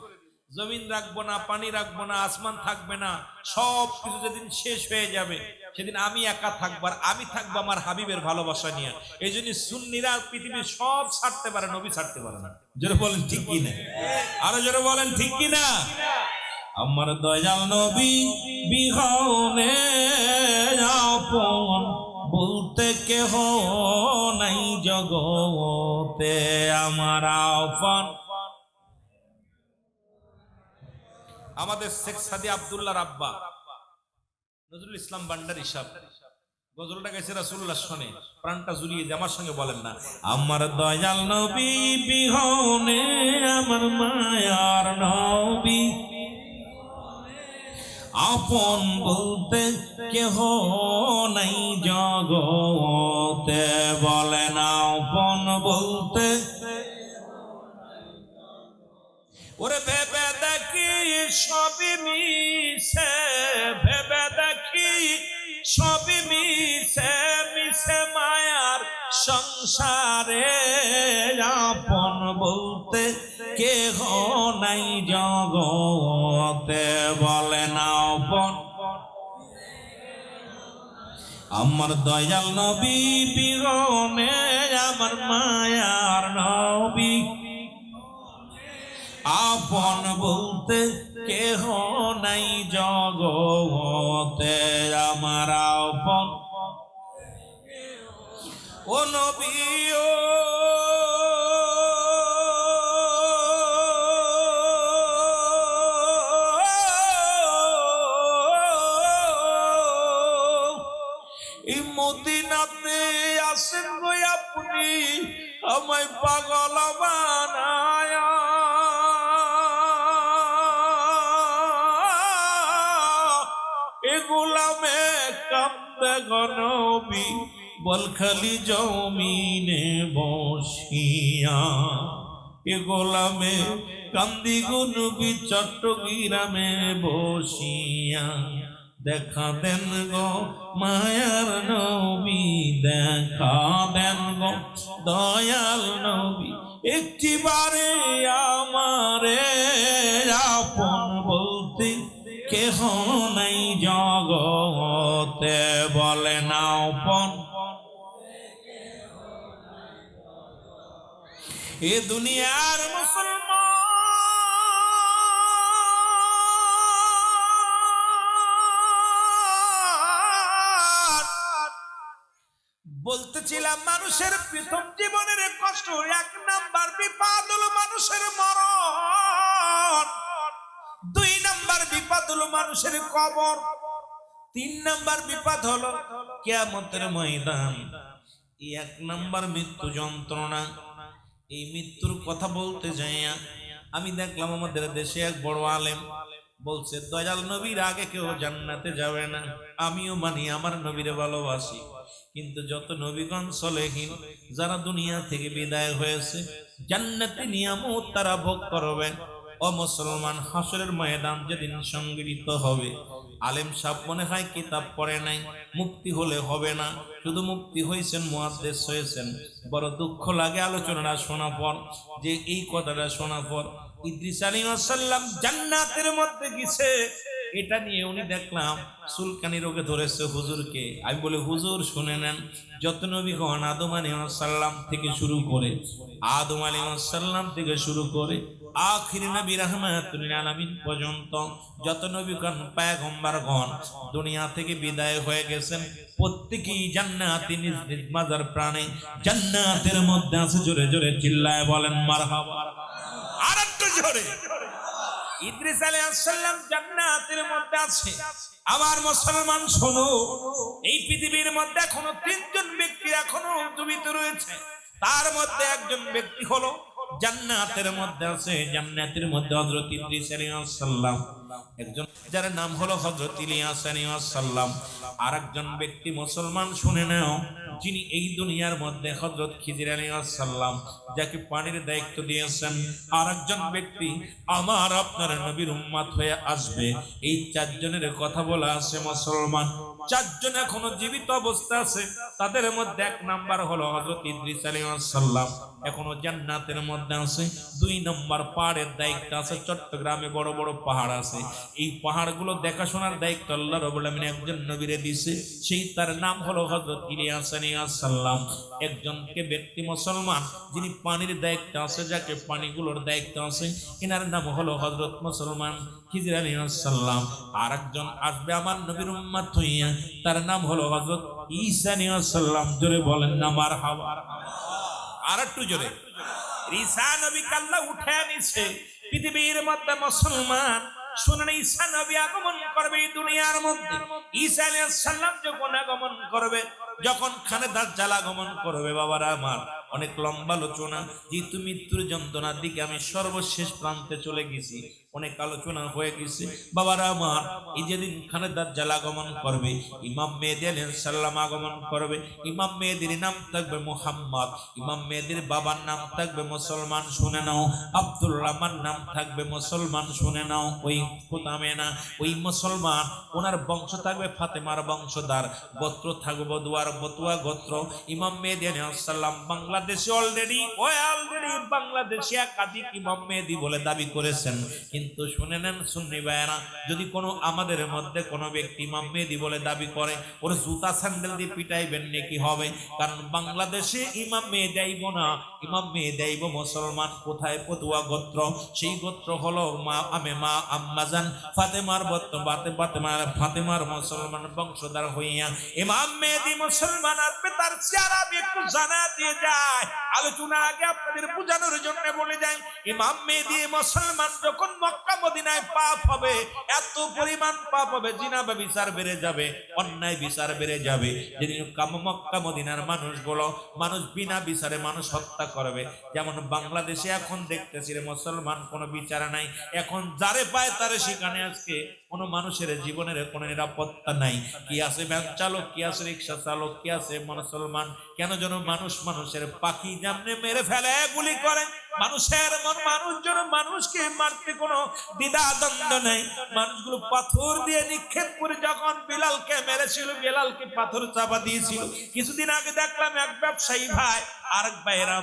জমিন রাখবো না, পানি রাখবো না, আসমান থাকবে না, সব কিছু যেদিন শেষ হয়ে যাবে, সেদিন আমি একা থাকবো। আর আমি থাকবো আমার হাবিবের ভালোবাসা নিয়ে। এই জন্য সুন্নিরা পৃথিবীর সব ছাড়তে পারে, নবী ছাড়তে পারে না। জোরে বলেন ঠিক কি না? আরো জোরে বলেন ঠিক কি না? আমার দয়াল নবী বিহনে আপন বলতে কেহ নাই জগতে, আমার আপন। আমাদের শেখ সাদি আব্দুল্লাহ রাব্বা নজরুল ইসলাম ভান্ডারী সাহেব গজলটা গাইছে রাসূলুল্লাহ শোনে, প্রাণটা জুড়িয়ে দিয়ে আমার সঙ্গে বলেন না, আমার দয়াল নবী বিহনে আমার মায়ার নবী আপন বলতে কেহ নাই জগতে, বলেন আপন বলতে। ওরে ভেবে দেখি সবই মিছে, ভেবে দেখি সবই মিছে, মিছে মায়ার সংসারে আপন বলতে কেহ নাই জগতে, বলেন আপন। আমার দয়াল নবী বিহনে আমার মায়ার নবী আপন বলতে কেহ নাই জগতে, আমার আপন। ও নবী ও এই মদিনাতে তুমি আমায় পাগল বানায়, এ গোলামে কান্দে গো নবী বলখালি জমিনে বসিয়া, এ গোলামে কান্দি গো নবী চট্টগ্রামে বসিয়া। দেখা দেন গো মায়ার নবী, দেখা দেন গো দয়াল নবী, একটিবারে আমারে আপন বলতে কেহ নাই জগতে, বলে না আপন এ দুনিয়ার মুসলমান। বলতেছিলাম মানুষের প্রথম জীবনের কষ্ট, এক নাম্বার বিপদ হলো মানুষের মরণ, দুই নাম্বার বিপদ হলো মানুষের কবর, তিন নাম্বার বিপদ হলো কিয়ামতের ময়দান। এই এক নাম্বার মৃত্যু যন্ত্রণা, এই মৃত্যুর কথা বলতে যাইয়া আমি দেখলাম আমাদের দেশে এক বড় আলেম বলছে দয়াল নবীর আগে কেউ জান্নাতে যাবে না। আমিও মানি, আমার নবীরে ভালোবাসি, কিন্তু যত নবীগণ সলেহীন যারা দুনিয়া থেকে বিদায় হয়েছে জান্নাতে নিয়ামত তারা ভোগ করবে। ও মুসলমান, হাসরের ময়দান যেদিন সংগৃহীত হবে, আলেম সাহেব মনে হয় কিতাব পড়ে নাই, মুক্তি হলে হবে না, শুধু মুক্তি হয়েছেন মুহাদ্দিস হয়েছেন। বড় দুঃখ লাগে আলোচনাটা শোনা পর, যে এই কথাটা শোনা পর ইদ্রিস আলাইহিস সালাম জান্নাতের মধ্যে গেছে, এটা নিয়ে উনি দেখলাম চুলকানি রোগে ধরেছে হুজুরকে। আমি বলি হুজুর শুনে নেন, যত নবীগণ আদম আলাইহিস সালাম থেকে শুরু করে, আদম আলাইহিস সালাম থেকে শুরু করে আখির নবী রাহমাতুল লিল আলামিন পর্যন্ত যত নবীগণ পয়গম্বরগণ দুনিয়া থেকে বিদায় হয়ে গেছেন, প্রত্যেকেই জান্নাতি নিজ নিজ মাজার প্রাণে জান্নাতের মধ্যে আছে। জোরে জোরে চিল্লায় বলেন মারহাবা। আর একটু জোরে। ইদ্রিস আলাইহিস সালাম জান্নাতের মধ্যে আছে। আমার মুসলমান শোনো, এই পৃথিবীর মধ্যে এখনো তিনজন ব্যক্তি এখনো জীবিত রয়েছে, তার মধ্যে একজন ব্যক্তি হলো জান্নাতের মধ্যে আছে। জান্নাতের মধ্যে হযরত ইদ্রিস আলাইহিস সালাম একজন, যার নাম হলো হযরত ইলিয়াস আলাইহিস সালাম। আরেকজন ব্যক্তি মুসলমান শুনে নাও, যিনি এই দুনিয়ার মধ্যে হযরত খিজির আলাইহিস সালাম যাকে পানির দায়িত্ব দিয়েছেন। আরেকজন ব্যক্তি আমার আপনার নবীর উম্মত হয়ে আসবে। এই চারজনের কথা বলা আছে মুসলমান, চারজন এখনো জীবিত অবস্থা আছে। তাদের মধ্যে এক নাম্বার হলো হযরত ইদ্রিস আলাইহিস সালাম, এখনো জান্নাতের মধ্যে আছে। দুই নম্বর পাহাড়ের দায়িত্ব আছে, চট্টগ্রামে বড় বড় পাহাড় আছে, এই পাহাড়গুলো দেখাশোনার দায়িত্ব আল্লাহ রাব্বুল আলামিন একজন নবীরে দিয়েছে, সেই তার নাম হলো হযরত ইলিয়াস আলাইহিস সালাম। একজনকে ব্যক্তি মুসলমান যিনি পানির দায়িত্ব আছে, যাকে পানিগুলোর দায়িত্ব আছে, এনার নাম হলো হযরত মুসলমান খিজির আলাইহিস সালাম। আরেকজন আসবে আমার নবীর উম্মত হইয়া, তার নাম হলো হযরত ঈসা আলাইহিস সালাম। জোরে বলেন না মারহাবা। আর একটু জোরে। ঈসা নবীকে আল্লাহ উঠে নিছে পৃথিবীর মধ্যে মুসলমান শুনেন, ঈসা নবী আগমন করবে এই দুনিয়ার মধ্যে। ঈসা আলাইহিস সালাম যখন আগমন করবে, যখন খানে দাজ্জাল আগমন করবে, বাবারা আমার অনেক লম্বা আলোচনা, যেহেতু মৃত্যুর যন্ত্রণার দিকে আমি সর্বশেষ প্রান্তে চলে গেছি, অনেক আলোচনা হয়ে গেছে। বাবারা আমার, এই যেদিন খানে দাজ্জাল আগমন করবে, ইমাম মেহেদী আলাইহিস সালাম আগমন করবে। ইমাম মেহেদীর নাম থাকবে মুহাম্মদ, ইমাম মেহেদীর বাবার নাম থাকবে মুসলমান শুনে নাও আব্দুর রহমান, নাম থাকবে মুসলমান শুনে নাও ওই খুতামেনা, ওই মুসলমান। ওনার বংশ থাকবে ফাতেমার বংশধর, গোত্র থাকবে বতুয়া গোত্র। ইমাম মেহেদী আলাইহিস সালাম বাংলাদেশে অলরেডি বাংলাদেশে একাধিক ইমাম মেহেদী বলে দাবি করেছেন। কিন্তু শুনে নেন সুন্নি ভাইয়েরা, যদি কোনো আমাদের মধ্যে কোনো ব্যক্তি ইমাম মেহেদী বলে দাবি করে, ওর জুতা স্যান্ডেল দিয়ে পিটাইবেন নাকি হবে, কারণ বাংলাদেশে ইমাম মেহেদী আইব না, ইমাম মেহেদী আইব মুসলমান। কোথায়? পতুয়া গোত্র। সেই গোত্র হলো মা আম্মাজান ফাতেমার ফাতেমার মুসলমান বংশধর হইয়া ইমাম মেহেদী মুসলমান আসবে। তার চেহারা আমি একটু জানা দিয়ে যায়, আলোচনার আগে আপনাদের বোঝানোর জন্য বলে যাই, ইমাম মেহেদী মুসলমান যখন মক্কা মদিনায় পাপ হবে, এত পরিমাণ পাপ হবে, জিনা বা বিচার বেড়ে যাবে, অন্যায় বিচার বেড়ে যাবে। যেদিন মক্কা মদিনার মানুষগুলো মানুষ বিনা বিচারে মানুষ হত্যা করবে। যেমন বাংলাদেশে এখন দেখতেছি রে মুসলমান কোনো বিচার নাই, এখন যারে পায় তারে সেখানে আজকে কোনো মানুষের জীবনের কোনো নিরাপত্তা নাই। কি আছে ভ্যান চালক, কি আছে রিক্সা চালক, কি আছে মুসলমান, কেন যেন মানুষের পাখি যেমনে মেরে ফেলে গুলি করে, মানুষের মানুষজন মানুষকে মারতে কোনো দ্বিধা দ্বন্দ্ব নেই। মানুষগুলো পাথর দিয়ে নিক্ষেপ করে যখন বিলালকে মেরেছিল, বিলালকে পাথর চাপা দিয়েছিল। কিছুদিন আগে দেখলাম এক ব্যবসায়ী ভাই আরেক ভাইয়েরা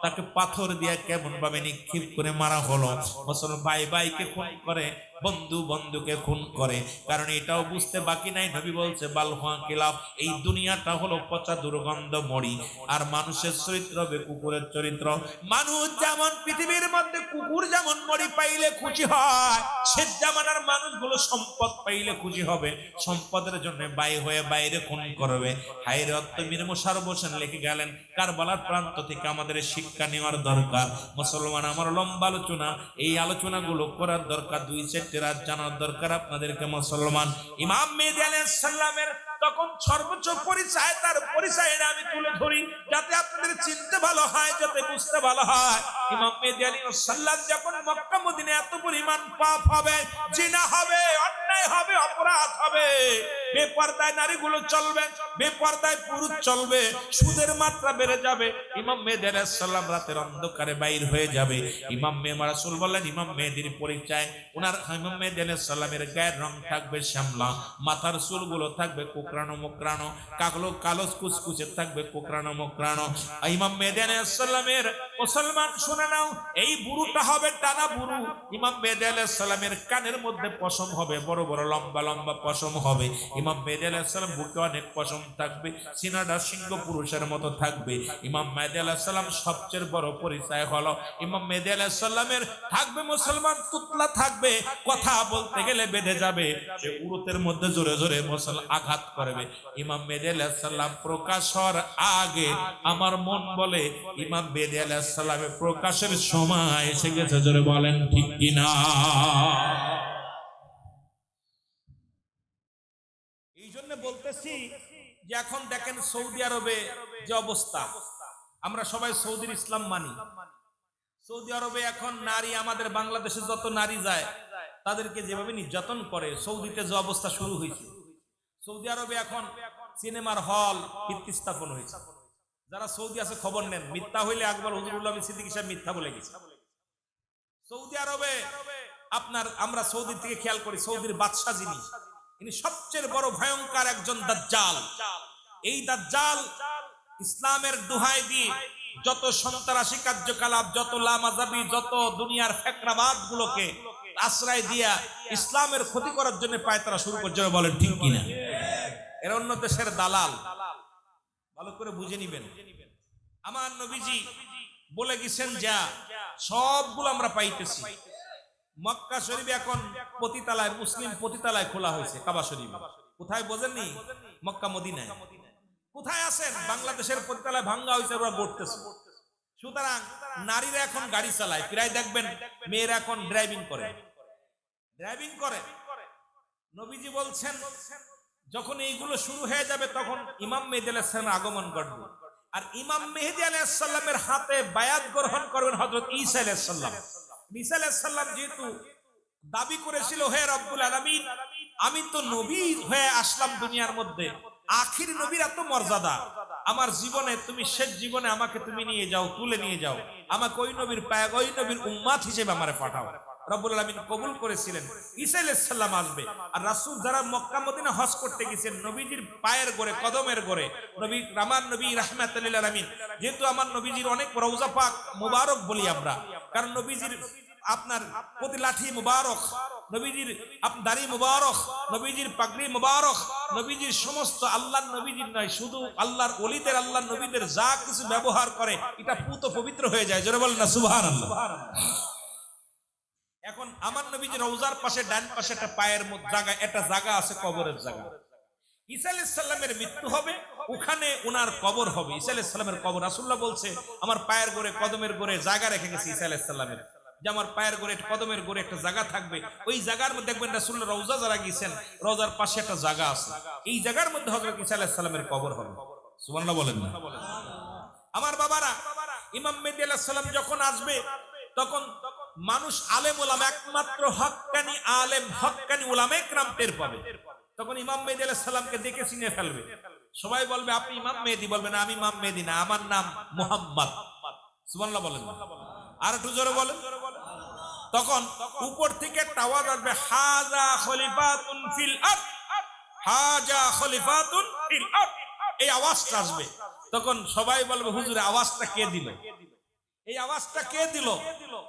তাকে পাথর দিয়ে কেমন ভাবে নিক্ষেপ করে মারা হলো। মুসলমান ভাই ভাইকে খুন করে, বন্ধু বন্ধুকে খুন করে, কারণ এটাও বুঝতে বাকি নাই। নবী বলছে বালহুয়া কিলাব, এই দুনিয়াটা হলো পচা দুর্গন্ধ মরি, আর মানুষের চরিত্র হবে কুকুরের চরিত্র। মানুষ যেমন পৃথিবীর মধ্যে কুকুর যেমন মরি পাইলে খুশি হয়, সে জামানার মানুষগুলো সম্পদ পাইলে খুশি হবে, সম্পদের জন্য বাইরে খুন করবে। হায়রে মীর মোশাররফ হোসেন লিখে গেলেন, কারবালার প্রান্ত থেকে আমাদের শিক্ষা নেওয়ার দরকার। মুসলমান, আমার লম্বা আলোচনা, এই আলোচনাগুলো করার দরকার, 2-4 রাত জানার দরকার আপনাদেরকে। মুসলমান, ইমাম মেহেদী আলাইহিস সালামের তখন সর্বোচ্চ পরিচয়, তার পরিচয়টা আমি তুলে ধরি যাতে আপনাদের চিনতে ভালো হয়, যাতে বুঝতে ভালো হয়। ইমাম মেহেদী আলাইহিস সালাম যখন মক্কা মদিনায় এত পরিমাণ পাপ হবে, জিনা হবে, অন্যায় হবে, অপরাধ হবে, বেপরদায় নারীগুলো চলবে, বেপরদায় পুরুষ চলবে, সুদের মাত্রা বেড়ে যাবে। ইমাম মেহেদী আলাইহিস সালাম রাতের অন্ধকারে বাইর হয়ে যাবে। ইমাম রাসূল বললেন ইমাম মেহেদীর পরিচয়, ওনার ইমাম মেহেদী আলাইহিস সালামের গায়ের রং থাকবে শ্যামলা, মাথার চুলগুলো থাকবে কোকড়ানো মোকড়ানো, কালো কুচকুচে থাকবে কোকড়ানো মোকড়ানো। ইমাম মেহেদী আলাইহিস সালামের, মুসলমান শুনে নাও, এই বুড়ুটা হবে টানা বুড়ু। ইমাম মেহেদী আলাইহিস সালামের কানের মধ্যে পশম হবে, বড় বড় লম্বা লম্বা পশম হবে। ইমাম মেহেদী আলাইহিস সালাম বুকে অনেক পশম থাকবে, সিনাটা সিংহ পুরুষের মতো থাকবে। ইমাম মেহেদী আলাইহিস সালাম সবচেয়ে বড় পরিচয় হলো ইমাম মেহেদী আলাইহিস সালামের থাকবে মুসলমান তুতলা থাকবে, কথা বলতে গেলে বেঁধে যাবে, সে উরুতের মধ্যে জোরে জোরে মুসলমান আঘাত করবে। ইমাম মেহেদী আলাইহিস সালাম প্রকাশ হওয়ার আগে আমার মন বলে ইমাম মেহেদী আলাইহিস সালামের প্রকাশের সময় এসে গেছে, জোরে বলেন ঠিক কিনা। এই জন্য বলতেছি যে এখন দেখেন সৌদি আরবে যে অবস্থা, আমরা সবাই সৌদির ইসলাম মানি। সৌদি আরবে এখন নারী, আমাদের বাংলাদেশে যত নারী যায় তাদেরকে যেভাবে নির্যাতন করে, সৌদিতে যে অবস্থা শুরু হয়েছে। সৌদি আরবে এখন সিনেমার হল স্থাপন হয়েছে। যারা সৌদি আছে খবর নেন, মিথ্যা হইলে একবার হুজুরুল্লাহ সিদ্দিকী সাহেব মিথ্যা বলে গেছে। সৌদি আরবে আপনার, আমরা সৌদি থেকে খেয়াল করি, সৌদির বাদশা যিনি, ইনি সবচেয়ে বড় ভয়ঙ্কর একজন দাজ্জাল। এই দাজ্জাল ইসলামের দোহাই দিয়ে যত সন্ত্রাসী কার্যকলাপ, যত লামাজাবি, যত দুনিয়ার ফেকরাবাদ গুলোকে আশ্রয় দিয়া ইসলামের ক্ষতি করার জন্য পায়তারা শুরু করছে, বলেন ঠিক কিনা। এর অন্য দেশের দালাল, ভালো করে বুঝে নিবেন। আমার নবীজি বলে গেছেন যা সবগুলো আমরা পাইতেছি। মক্কা শরীফে এখন পতিতালায়, মুসলিম পতিতালায় খোলা হয়েছে কাবা শরীফ। কোথায় বোঝেননি? মক্কা মদিনায়। কোথায় আছেন? বাংলাদেশের পতিতালায় ভাঙ্গা হয়েছে, ওরা গড়তেছে। সুতরাং নারীরা এখন গাড়ি চালায়, প্রায় দেখবেন মেয়েরা এখন ড্রাইভিং করে। নবীজি বলছেন যখন এইগুলো শুরু হয়ে যাবে তখন ইমাম মেহেদী আলাইহিস সালামের আগমন ঘটবে। আর ইমাম মেহেদী আলাইহিস সালামের হাতে বায়াত গ্রহণ করবেন হযরত ঈসা আলাইহিস সালাম। ঈসা আলাইহিস সালাম যেহেতু দাবি করেছিল, হে রব্বুল আলামিন, আমি তো নবী হয়ে আসলাম দুনিয়ার মধ্যে, আখির নবীর এত মর্যাদা, আমার জীবনে তুমি শেষ জীবনে আমাকে তুমি নিয়ে যাও, তুলে নিয়ে যাও, আমাকে ওই নবীর পায়গাম, ওই নবীর উম্মত হিসেবে আমারে পাঠাও। রব্বুল আলামিন কবুল করেছিলেন, ঈসা আলাইহিস সালাম আসবে। আর রাসূল যারা মক্কা মদিনা হজ করতে গেছেন, নবীজির পায়ের গোরে, কদমের গোরে, নবী আমার নবী রাহমাতুল লিল আলামিন, যেহেতু আমার নবীজির অনেক রওজা পাক মুবারক বলি আমরা, কারণ নবীজির আপনার প্রতি লাঠি মুবারক, নবীজির দাড়ি মুবারক, নবীজির পাগড়ি মুবারক, নবীজির সমস্ত আল্লাহর নবীজির নয়, শুধু আল্লাহর ওলিদের, আল্লাহর নবীদের যা কিছু ব্যবহার করে এটা পুত পবিত্র হয়ে যায়, জোরে বলেন না সুবহানাল্লাহ। এখন আমার নবীজির রওজার পাশে ডান পাশে একটা পায়ের জায়গা, একটা জায়গা আছে কবরের জায়গা। ঈসা আলাইহিস সালামের মৃত্যু হবে, ওখানে ওনার কবর হবে। ঈসা আলাইহিস সালামের কবর, রাসূলুল্লাহ বলছে আমার পায়ের গোরে, কদমের গোরে জায়গা রেখে গেছে ঈসা আলাইহিস সালামের। যে আমার পায়ের গোড়ে কদমের গোড়ে একটা জায়গা থাকবে, ওই জায়গার মধ্যে দেখবেন রাসূলুল্লাহ রওজা যারা গিয়েছেন রওজার পাশে একটা জায়গা আছে, এই জায়গার মধ্যে হযরত ঈসা আলাইহিস সালামের কবর হবে। সুবহানাল্লাহ বলেন না? আমার বাবারা, ইমাম মেহদী আলাইহিস সালাম যখন আসবে তখন মানুষ আলেম ওলামা, একমাত্র হক্কানি আলেম হক্কানি উলামায়ে কেরাম টের পাবে। তখন ইমাম মেহদী আলাইহিস সালামকে দেখে চিনে ফেলবে। সবাই বলবে আপনি ইমাম মেহদী, বলবেন আমি ইমাম মেহদী না, আমার নাম মুহাম্মদ। সুবহানাল্লাহ বলেন না? আর একটু জোরে বলেন। তখন উপর থেকে একটা আওয়াজ আসবে, হাজা খলিফাতুন ফিল আরদ, হাজা খলিফাতুন ফিল আরদ, এই আওয়াজটা আসবে। তখন সবাই বলবে হুজুর আওয়াজটা কে দিল, এই আওয়াজটা কে দিল?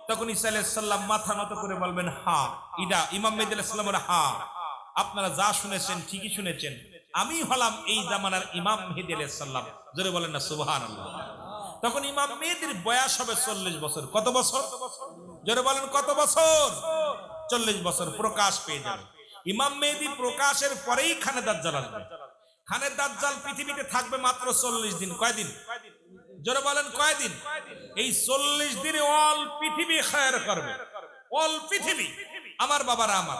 তখন ঈসা আলাইহিস সালাম মাথা নত করে বলবেন হ্যাঁ, ইদা ইমাম মেহদী আলাইহিস সালামের, হ্যাঁ আপনারা যা শুনেছেন ঠিকই শুনেছেন, আমি হলাম এই জামানার ইমাম মেহদী আলাইহিস সালাম। জোরে বলেন না সুবহানাল্লাহ। তখন ইমাম মেহদীর বয়স হবে 40 বছর। কত বছর? জোরে বলেন কত বছর? 40 বছর। প্রকাশ পেয়ে যাবে। ইমাম মেহদী প্রকাশের পরেই খানে দাজ্জাল আসবে। খানে দাজ্জাল পৃথিবীতে থাকবে মাত্র 40 দিন। কয়দিন? জোরে বলেন কয়দিন? এই 40 দিনে অল পৃথিবী খায়ের করবে, অল পৃথিবী। আমার বাবারা আমার,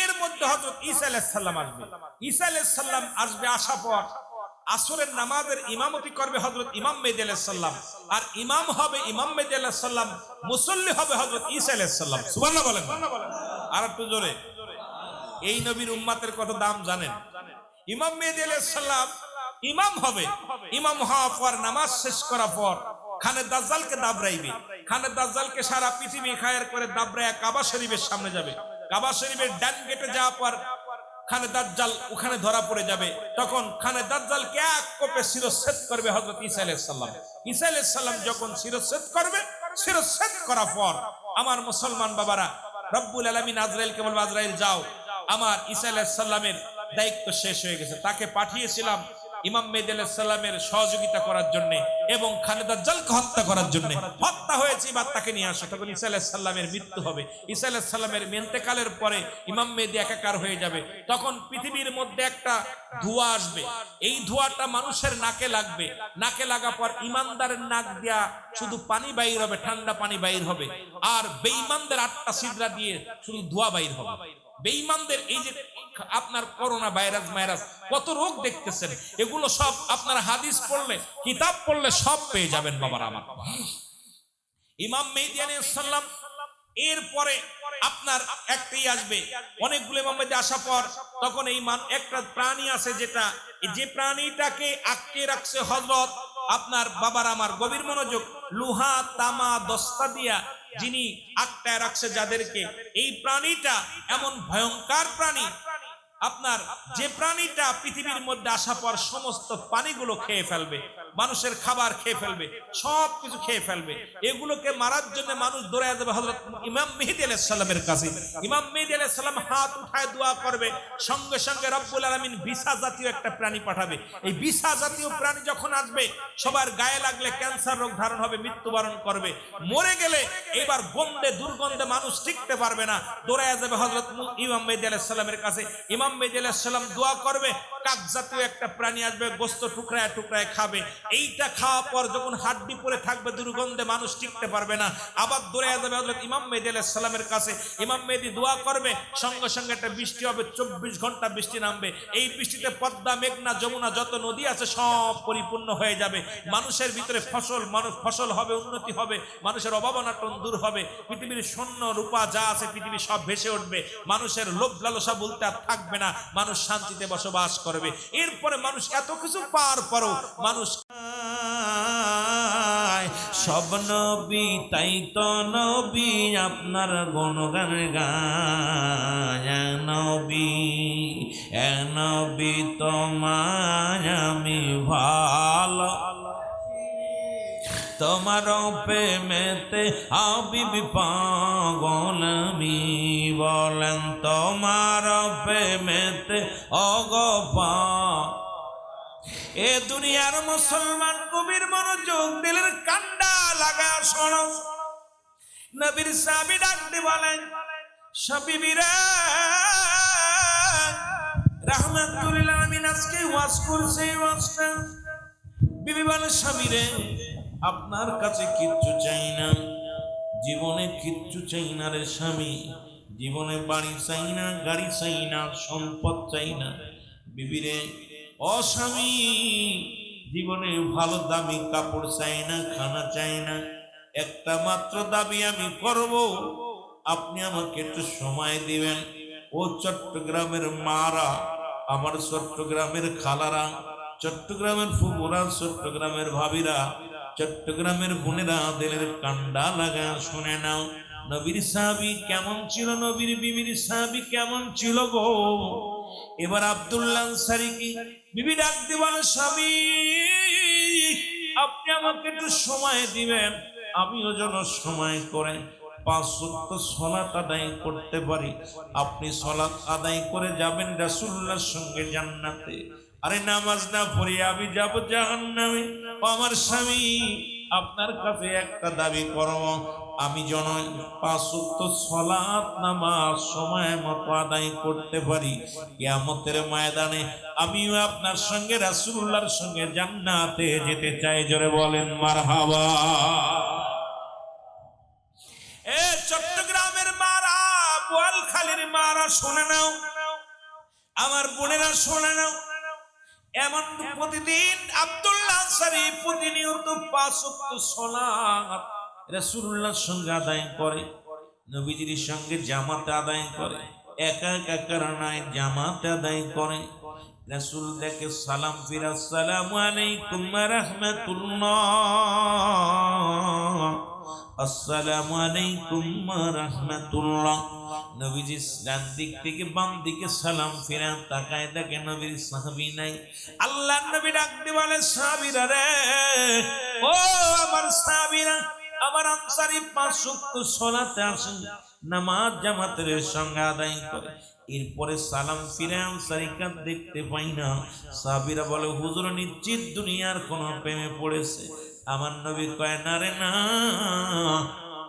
এর মধ্যে হযরত ঈসা আলাইহিস সালাম আসবে। ঈসা আলাইহিস সালাম আসবে, আসা পর আসরের নামাজের ইমামতি করবে হযরত ইমাম মেহদী আলাইহিস সালাম, আর ইমাম হবে ইমাম মেহদী আলাইহিস সালাম, মুসল্লি হবে হযরত ঈসা আলাইহিস সালাম। সুবহানাল্লাহ বলেন। আর একটু জোরে। এই নবীর উম্মতের কত দাম জানেন? ইমাম মেহদী আলাইহিস সালাম ইমাম হবে, ইমাম হওয়ার পর নামাজ শেষ করার পর খানে দাজ্জালকে দাবরাইবে। খানে দাজ্জালকে সারা পৃথিবী খায়ের করে দাবরায়া কাবা শরীফের সামনে যাবে। কাবা শরীফের ডান গেটে যাওয়ার পর খানে দাজ্জাল ওখানে ধরা পড়ে যাবে। তখন খানে দাজ্জালকে এক কোপে শিরচ্ছেদ করবে হযরত ঈসা আলাইহিস সালাম। ঈসা আলাইহিস সালাম যখন শিরচ্ছেদ করবে, শিরচ্ছেদ করার পর আমার মুসলমান বাবারা, রব্বুল আলামিন আজরাইলকে বলবে আজরাইল যাও, আমার ঈসা আলাইহিস সালামের দায়িত্ব শেষ হয়ে গেছে, তাকে পাঠিয়েছিলাম ইমাম মেহদী আলাইহিস সালামের সহযোগিতা করার জন্য এবং খানে দাজ্জালকে হত্যা করার জন্য। হত্যা হয়েছে, এবার তাকে নিয়ে আসো। তখন ঈসা আলাইহিস সালামের মৃত্যু হবে। ঈসা আলাইহিস সালামের ইন্তেকালের পরে ইমাম মেহদী একাকার হয়ে যাবে। তখন পৃথিবীর মধ্যে একটা ধোঁয়া আসবে, এই ধোঁয়াটা মানুষের নাকে লাগবে। নাকে লাগা পর ইমানদারের নাক দিয়া শুধু পানি বাইর হবে, ঠান্ডা পানি বাইর হবে, আর বেঈমানদের 8টা ছিদ্রা দিয়ে শুধু ধোঁয়া বাইর হবে। বেঈমানদের এই যে আপনার করোনা ভাইরাস কত রোগ দেখতেছেন, এগুলো সব আপনার হাদিস পড়লে, কিতাব পড়লে সব পেয়ে যাবেন বাবারা আমার। ইমাম মেহদী আলাইহিস সালাম এরপরে আপনার একটাই আসবে, অনেকগুলো ইমাম মেহদী আসার পর তখন এই একটা প্রাণী আছে, যেটা যে প্রাণীটাকে আটকে রাখছে হযরত আপনার বাবারা আমার, গভীর মনোযোগ, লোহা তামা দস্তা দিয়া যিনি আটকায় রাখছে যাদেরকে, এই প্রাণীটা এমন ভয়ঙ্কর প্রাণী, আপনার যে প্রাণীটা পৃথিবীর মধ্যে আসা পর সমস্ত পানিগুলো খেয়ে ফেলবে, মানুষের খাবার খেয়ে ফেলবে, সব কিছু খেয়ে ফেলবে। এগুলোকে মারার জন্য মানুষ দৌড়ে যাবে হযরত ইমাম মেহদী আলাইহিস সালামের কাছে। ইমাম মেহদী আলাইহিস সালাম হাত উঠায় দোয়া করবে, সঙ্গে সঙ্গে রব্বুল আলামিন বিছা জাতীয় একটা প্রাণী পাঠাবে। এই বিছা জাতীয় প্রাণী যখন আসবে, সবার গায়ে লাগলে ক্যান্সার রোগ ধারণ হবে, মৃত্যুবরণ করবে। মরে গেলে এবার গন্ধে দুর্গন্ধে মানুষ টিকতে পারবে না, দৌড়ে যাবে হযরত ইমাম মেহদী আলাইহিস সালামের কাছে। ইমাম মেহদী আলাইহিস সালাম দোয়া করবে, কাক জাতীয় একটা প্রাণী আসবে, গোশত টুকরায় টুকরায় খাবে। এইটা খাওয়ার পর যখন হাড্ডি পড়ে থাকবে, দুর্গন্ধে মানুষ টিকতে পারবে না, আবার দৌড়ে যাবে হযরত ইমাম মেহদী আলাইহিস সালামের কাছে। ইমাম মেহদী দোয়া করবে, সঙ্গে সঙ্গে একটা বৃষ্টি হবে, 24 ঘন্টা বৃষ্টি নামবে। এই বৃষ্টিতে পদ্মা, মেঘনা, যমুনা যত নদী আছে সব পরিপূর্ণ হয়ে যাবে। মানুষের ভিতরে ফসল হবে, উন্নতি হবে, মানুষের অভাব অনাটন দূর হবে, পৃথিবীর স্বর্ণ রূপা যা আছে পৃথিবী সব ভেসে উঠবে, মানুষের লোভ লালসা বলতে আর থাকবে না, মানুষ শান্তিতে বসবাস করবে। এরপরে মানুষ এত কিছু পাওয়ার পরও মানুষ সব নবী তাই তো নবী আপনার গুণগান গায়, নবী তোমায় আমি ভালো, তোমার প্রেমেতে হাবিবি পাগল আমি, বলেন তোমার প্রেমেতে অগপা। এ দুনিয়ার মুসলমান কবির মনোযোগ দিলের কান্ডা লাগা শোনো, নবীর সাহাবী ডাক দিয়ে বলেন, সাবিবিরা রাহমাতুল লিল আলামিন আজকে ওয়াজ করছে, ওয়াজটা বিবি বলে স্বামীরে আপনার কাছে কিচ্ছু চাই না, জীবনে কিচ্ছু চাই না রে স্বামী, জীবনে বাড়ি চাই না, গাড়ি চাই না, সম্পদ চাই না। বিবিরে ও স্বামী, জীবনে ভালো দামি কাপড় চাই না, খানা চাই না। একটা মাত্র দাবি আমি করব, আপনি আমাকে একটু সময় দিবেন। ও চট্টগ্রামের মারা, আমার চট্টগ্রামের খালারা, চট্টগ্রামের ফুবুরা, চট্টগ্রামের ভাবিরা, চট্টগ্রামের বোনেরা, দিলের কান্ডা লাগা শুনে নাও। নবীর সাহাবী কেমন ছিল, নবীর বিবির সাহাবী কেমন ছিল গো। এবার আব্দুল্লাহ আনসারী কি বিবি ডাক দিবেন, স্বামী আপনি আমাকে একটু সময় দিবেন, আমিও যেন সময় করে 5 ওয়াক্ত সালাত আদায় করতে পারি। আপনি সালাত আদায় করে যাবেন রাসূলুল্লাহর সঙ্গে জান্নাতে। আরে নামাজ না পড়ে আমি যাব জাহান্নামে। ও আমার স্বামী, আপনার কাছে একটা দাবি করব, আমি যেন 5 ওয়াক্ত সালাত নামাজ সময় মতো আদায় করতে পারি। কিয়ামতের ময়দানে আমিও আপনার সঙ্গে রাসূলুল্লাহর সঙ্গে জান্নাতে যেতে চাই। জোরে বলেন মারহাবা। এ চট্টগ্রামের মারা, বোয়ালখালীর মারা শুনে নাও, আমার বোনেরা শুনে নাও। এমন প্রতিদিন আব্দুল্লাহ আনসারী প্রতিনিয়ত 5 ওয়াক্ত সালাত রাসূলুল্লাহর সঙ্গে আদায় করে, নবীজির সঙ্গে জামাতে আদায় করে। একা একা নয়, জামাতে আদায় করে। রাসূল দেখে সালাম ফিরা, আসসালামু আলাইকুম ওয়া রাহমাতুল্লাহ, আসসালামু আলাইকুম ওয়া রাহমাতুল্লাহ। নবীজি ডান দিক থেকে বাম দিকে সালাম ফিরা, তাকায় দেখে নবীর সাহাবী নাই। আল্লাহর নবী ডাক দিয়ে বলে, সাহাবীরা রে, ও আমার সাহাবীরা, আমার আনসারী 5 ওয়াক্ত সালাতে আসে, নামাজ জামাতের সঙ্গে আদায় করে। এরপরে সালাম ফিরে আনসারীকে দেখতে পাই না। সাহাবীরা বলে, হুজুর নিশ্চিত দুনিয়ার কোন প্রেমে পড়েছে। আমার নবী কয়, না রে না,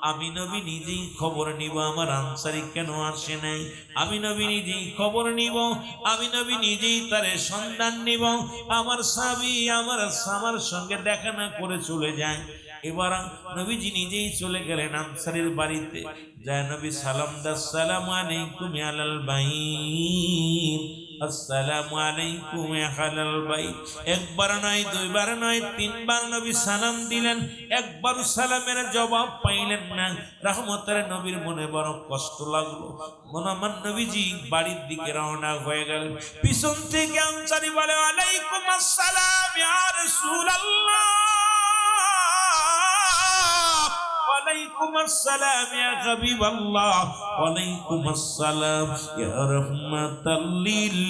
আমি নবী নিজেই খবর নিব আমার আনসারী কেন আসে নাই। আমি নবী নিজেই খবর নিব, আমি নবী নিজেই তারে সন্ধান নিব। আমার সাহাবী আমার সঙ্গে দেখা না করে চলে যায়। এবার নবীজি নিজেই চলে গেলেন আনসারীর বাড়িতে। যায় নবী সালাম দা, আসসালামু আলাইকুম আলাল বাইত, আসসালামু আলাইকুম আলাল বাইত। একবার নয়, দুইবার নয়, 3 বার নবী সালাম দিলেন। একবার সালামের জবাব পাইলেন না। রহমতের নবীর মনে বড় কষ্ট লাগলো। আমার নবীজি বাড়ির দিকে রওনা হয়ে গেলেন। পিছন থেকে আনসারী বলে, আলাইকুম আসসালাম ইয়া রাসূলুল্লাহ, ওয়ালাইকুম আসসালাম ইয়া হাবিবাল্লাহ, ওয়ালাইকুম আসসালাম ইয়া রাহমাতাল লিল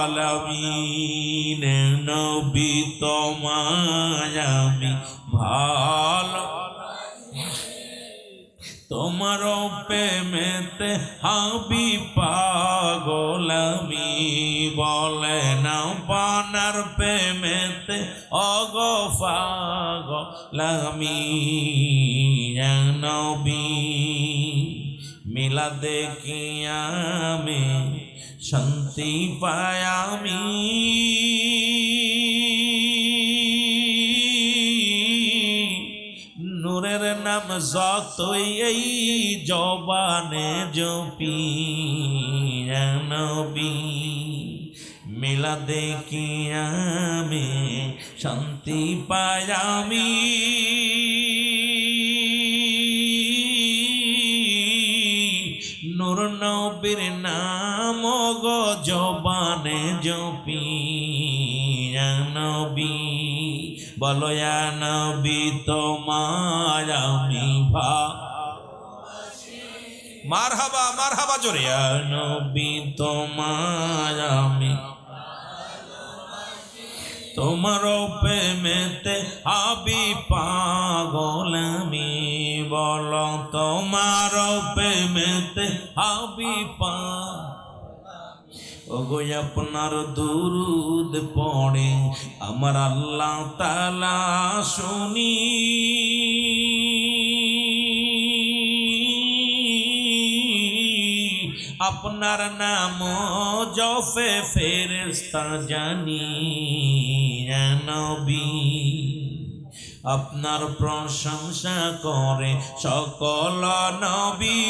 আলামিন। নবী তোমায় আমি ভালো, তোমার প্রেমেতে হাবি পাগল আমি। বলে না পানার প্রেমেতে অগ পাগল আমি। নবী মিলা দেখি আমি শান্তি পাই আমি। নূরের নাম যতই এই জবানে জপি, নবী মিলা দেখি আমি শান্তি পাই আমি। নূর নবীর নাম গো জবানে জপি, নবী বলো ইয়া নবী তোমার আমি ভালোবাসি। মারহাবা মারহাবা জোরে। ইয়া নবী তোমার আমি ভালোবাসি, তোমার প্রেমেতে হাবি পাগল আমি। বলো তোমার প্রেমেতে হাবি পাগল। ওগো আপনার দুরুদ পড়ে আমার আল্লাহ তাআলা শুনি। আপনার নাম জপে ফেরেশতা জানি। নবী আপনার প্রশংসা করে সকল নবী,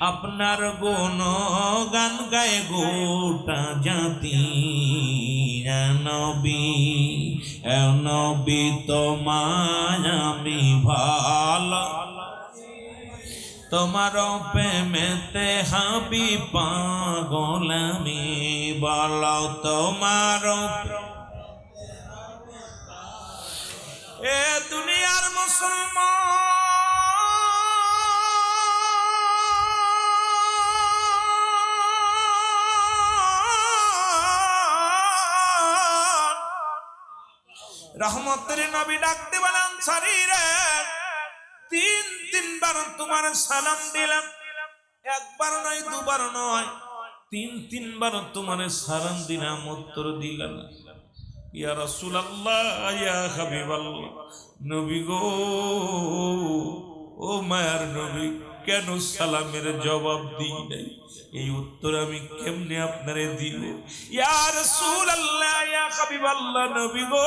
আপনার গুণগান গায় গোটা জাতি। নবী তোমায় আমি ভালো, তোমার প্রেমেতে হাবি পাগল আমি, বলো তোমার এ দুনিয়ার মুসলমান রহমতের নবী ডাকতে বলেন শরীরে তিনবার তোমার সালাম দিলাম, একবার নয় দুবার নয়, তিনবার তোমার সালাম দিলাম, উত্তর দিলাম ইয়া রাসূলুল্লাহ ইয়া হাবিবাল্লাহ। নবী গো, ও মায়ার নবী, কেন সালামের জবাব দিই নাই? এই উত্তর আমি কেমনে আপনারে দিব? ইয়া রাসূলুল্লাহ ইয়া হাবিবাল্লাহ, নবী গো,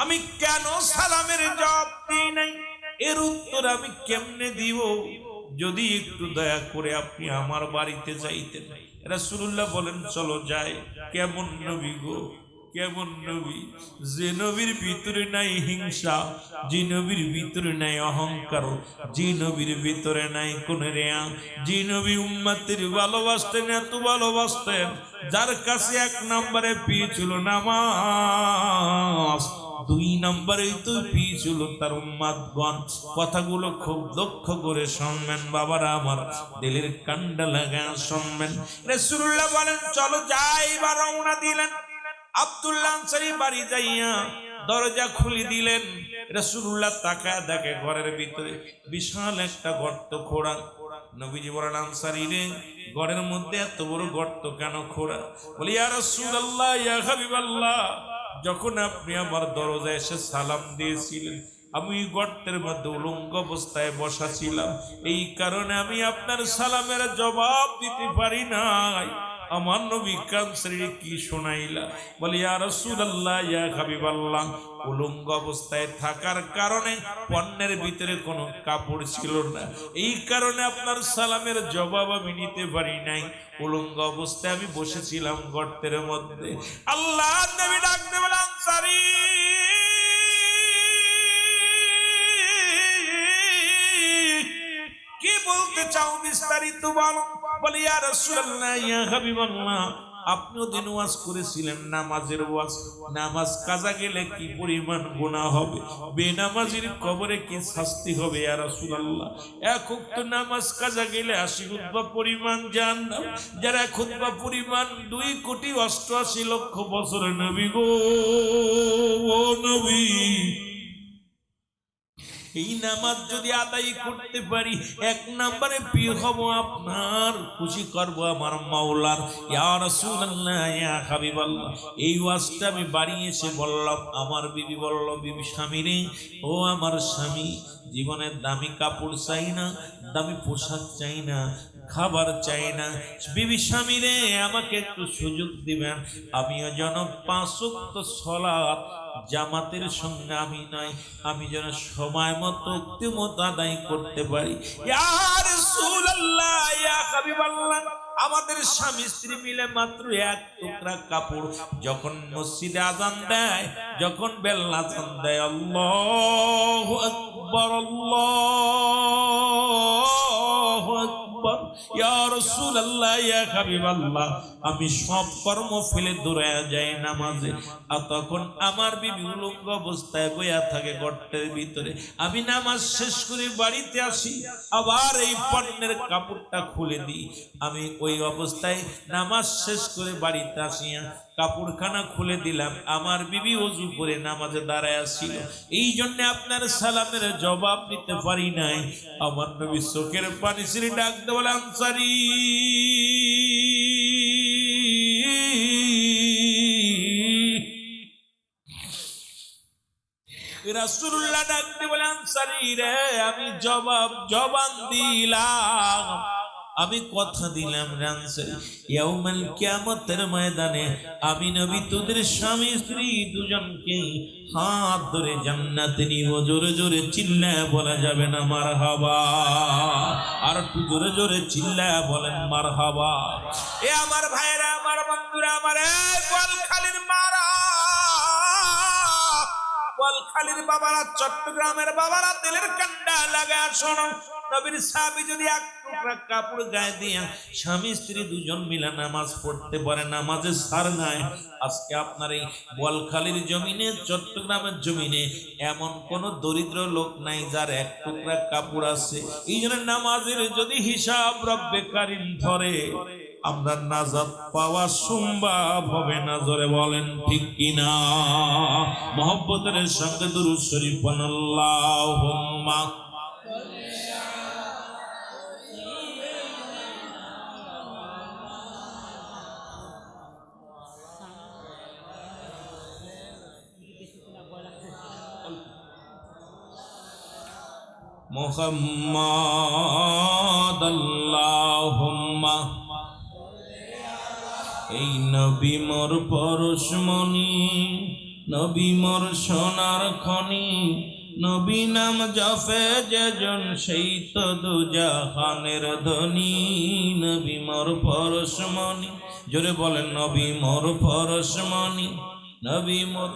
আমি কেন সালামের জবাব দিই নাই, এর উত্তর আমি কেমনে দিব? যদি একটু দয়া করে আপনি আমার বাড়িতে যাইতেন। রাসূলুল্লাহ বলেন চলো যাই। কেমন নবী গো, কেমন নবী? যে নবীর ভিতরে নাই হিংসা, যে নবীর ভিতরে নাই অহংকার, যে নবীর ভিতরে নাই কোন রিয়া, যে নবী উম্মতের ভালোবাসতেন, এত ভালোবাসতেন, যার কাছে এক নম্বরে পেয়েছিল নামাজ, দুই নম্বরেই তো পেয়েছিল তার উম্মতগণ। কথাগুলো খুব লক্ষ্য করে শুনবেন বাবারা আমার, দিলের কান্ডা লাগা শুনবেন। রাসূলুল্লাহ বলেন চলো যাই, বা রওনা দিলেন। আব্দুল্লাহ আনসারী বাড়ি যাইয়া দরজা খুলে দিলেন। রাসূলুল্লাহ তাকায় দেখে ঘরের ভিতরে বিশাল একটা গর্ত খোঁড়া। নবীজি বলেন আনসারী রে, ঘরের মধ্যে এত বড় গর্ত কেন খোঁড়া? বলি ইয়া রাসূলুল্লাহ ইয়া হাবিবাল্লাহ, যখন আপনি আমার দরজায় এসে সালাম দিয়েছিলেন, আমি গর্তের মধ্যে উলঙ্গ অবস্থায় বসা ছিলাম, এই কারণে আমি আপনার সালামের জবাব দিতে পারি নাই। আমার নবী কানসারী কি শোনাইলা? বলি ইয়া রাসূলুল্লাহ ইয়া হাবিবাল্লাহ, উলঙ্গ অবস্থায় থাকার কারণে পণ্যের ভিতরে কোনো কাপড় ছিল না, এই কারণে আপনার সালামের জবাব আমি নিতে পারি নাই। উলঙ্গ অবস্থায় আমি বসেছিলাম গর্তের মধ্যে। আল্লাহ নবী ডাকতে বলেন আনসারী, কি বলতে চাও বিস্তারিত বলো। বলি ইয়া রাসূলুল্লাহ ইয়া হাবিবাল্লাহ, আপনিও দিন ওয়াজ করেছিলেন নামাজের ওয়াজ, নামাজ কাজা গেলে কি পরিমাণ গুনাহ হবে, বেনামাজির কবরে কি শাস্তি হবে। ইয়া রাসূলুল্লাহ, এক ওয়াক্ত নামাজ কাজা গেলে 80 খুতবা পরিমাণ জাহান্নাম, যার এক খুতবা পরিমাণ 2,88,00,000 বছর। নবী গো, ও নবী, এই নামাজ যদি আদায় করতে পারি, এক নম্বরে প্রিয় হব আপনার, খুশি করব আমার মাওলার। ইয়া রাসূলুল্লাহ ইয়া হাবিবাল্লাহ, এই ওয়াজটা আমি বাড়ি এসে বললাম। আমার বিবি বলল, বিবি স্বামী রে, ও আমার স্বামী, জীবনের দামি কাপড় চাই না, দামি পোশাক চাই না, খাবার চাই না, বিবি স্বামী রে, আমাকে একটু সুযোগ দিবেন, আমিও যেন 5 ওয়াক্ত সালাত জামাতের সঙ্গে আমি নাই, আমি যেন সময় মতো আদায় করতে পারি। ইয়া রাসূলুল্লাহ ইয়া হাবিবাল্লাহ, আমাদের স্বামী স্ত্রী মিলে মাত্র এক টুকরা কাপড়, যখন মসজিদে আযান দেয়, যখন বেলাল আযান দেয়, আল্লাহু আকবার আল্লাহু আকবার, ইয়া রাসূলুল্লাহ ইয়া হাবিবাল্লাহ, আমি সব কর্ম ফেলে দৌড়ে যাই নামাজে। আর তখন আমার বিবি উলঙ্গ অবস্থায় বইয়া থাকে গর্তের ভিতরে। আমি নামাজ শেষ করে বাড়িতে আসি, আবার এই পণ্যের কাপড়টা খুলে দিই। আমি ওই অবস্থায় নামাজ শেষ করে বাড়িতে আসিয়া কাপড়খানা খুলে দিলাম, আমার বিবি ওযু করে নামাজে দাঁড়ায় ছিল, এই জন্য আপনার সালামের জবাব দিতে পারি নাই। আমার নবী চোখের পানি ছেড়ে ডাকতে বলে আনসারী, রাসূলুল্লাহ ডাকতে বলে আনসারী রে, আমি জবান দিলাম, আমি কথা দিলাম রানসারি ইয়াউমাল কিয়ামতের ময়দানে আমি নবী তোদের স্বামী স্ত্রী দুজনকে হাত ধরে জান্নাতে নিব। জোরে জোরে চিল্লায় বলা যাবে না মারহাবা? আর একটু জোরে জোরে চিল্লায় বলেন মারহাবা। এ আমার ভাইরা, আমার বন্ধুরা, আমার এই বলখালির মারা, বলখালির বাবারা, চট্টগ্রামের বাবারা, দিলের কান্ডা লাগা শোনো। নবীর সাহাবী যদি এক টুকরা কাপড় গায়ে দিয়া স্বামী স্ত্রী দুজন মিলে নামাজ পড়তে পারে, নামাজে সার নাই। আজকে আপনার এই বলখালির জমিনে, চট্টগ্রামের জমিনে এমন কোন দরিদ্র লোক নাই যার এক টুকরা কাপড় আছে। এই জন্য নামাজের যদি হিসাব রব্বে কারিম ধরে, আমরা নাজাত পাওয়া সম্ভব হবে না। জোরে বলেন ঠিক কিনা? মহব্বতের সঙ্গে দুরূদ শরীফ পড়ুন। আল্লাহুম্মা মুহাম্মাদ আল্লাহুম্মা। এই নবী মোর পরশমণি, নবী মোর সোনার খনি, নবী নাম জপে যেজন সেই তো দুজাহানের ধনী। নবী মোর পরশমণি, জোরে বলেন নবী মোর পরশমণি, নবী মোর,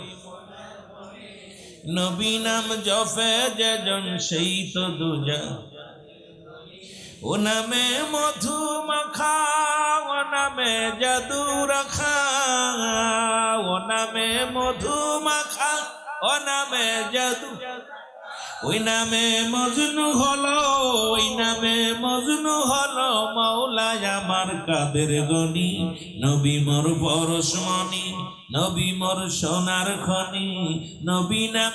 নবী নাম জপে যেজন সেই তো দুজা। ও নামে মধু মাখা, ও নামে জাদু রাখা, ও নামে মধু মাখা, ও নামে জাদু। ওই নামে মজনু হলো, ওই নামে মজনু হলো মাওলায় আমার কাদের গনি। নবী মোর পরশমণি, নবী মোর সোনার খনি, নবী নাম,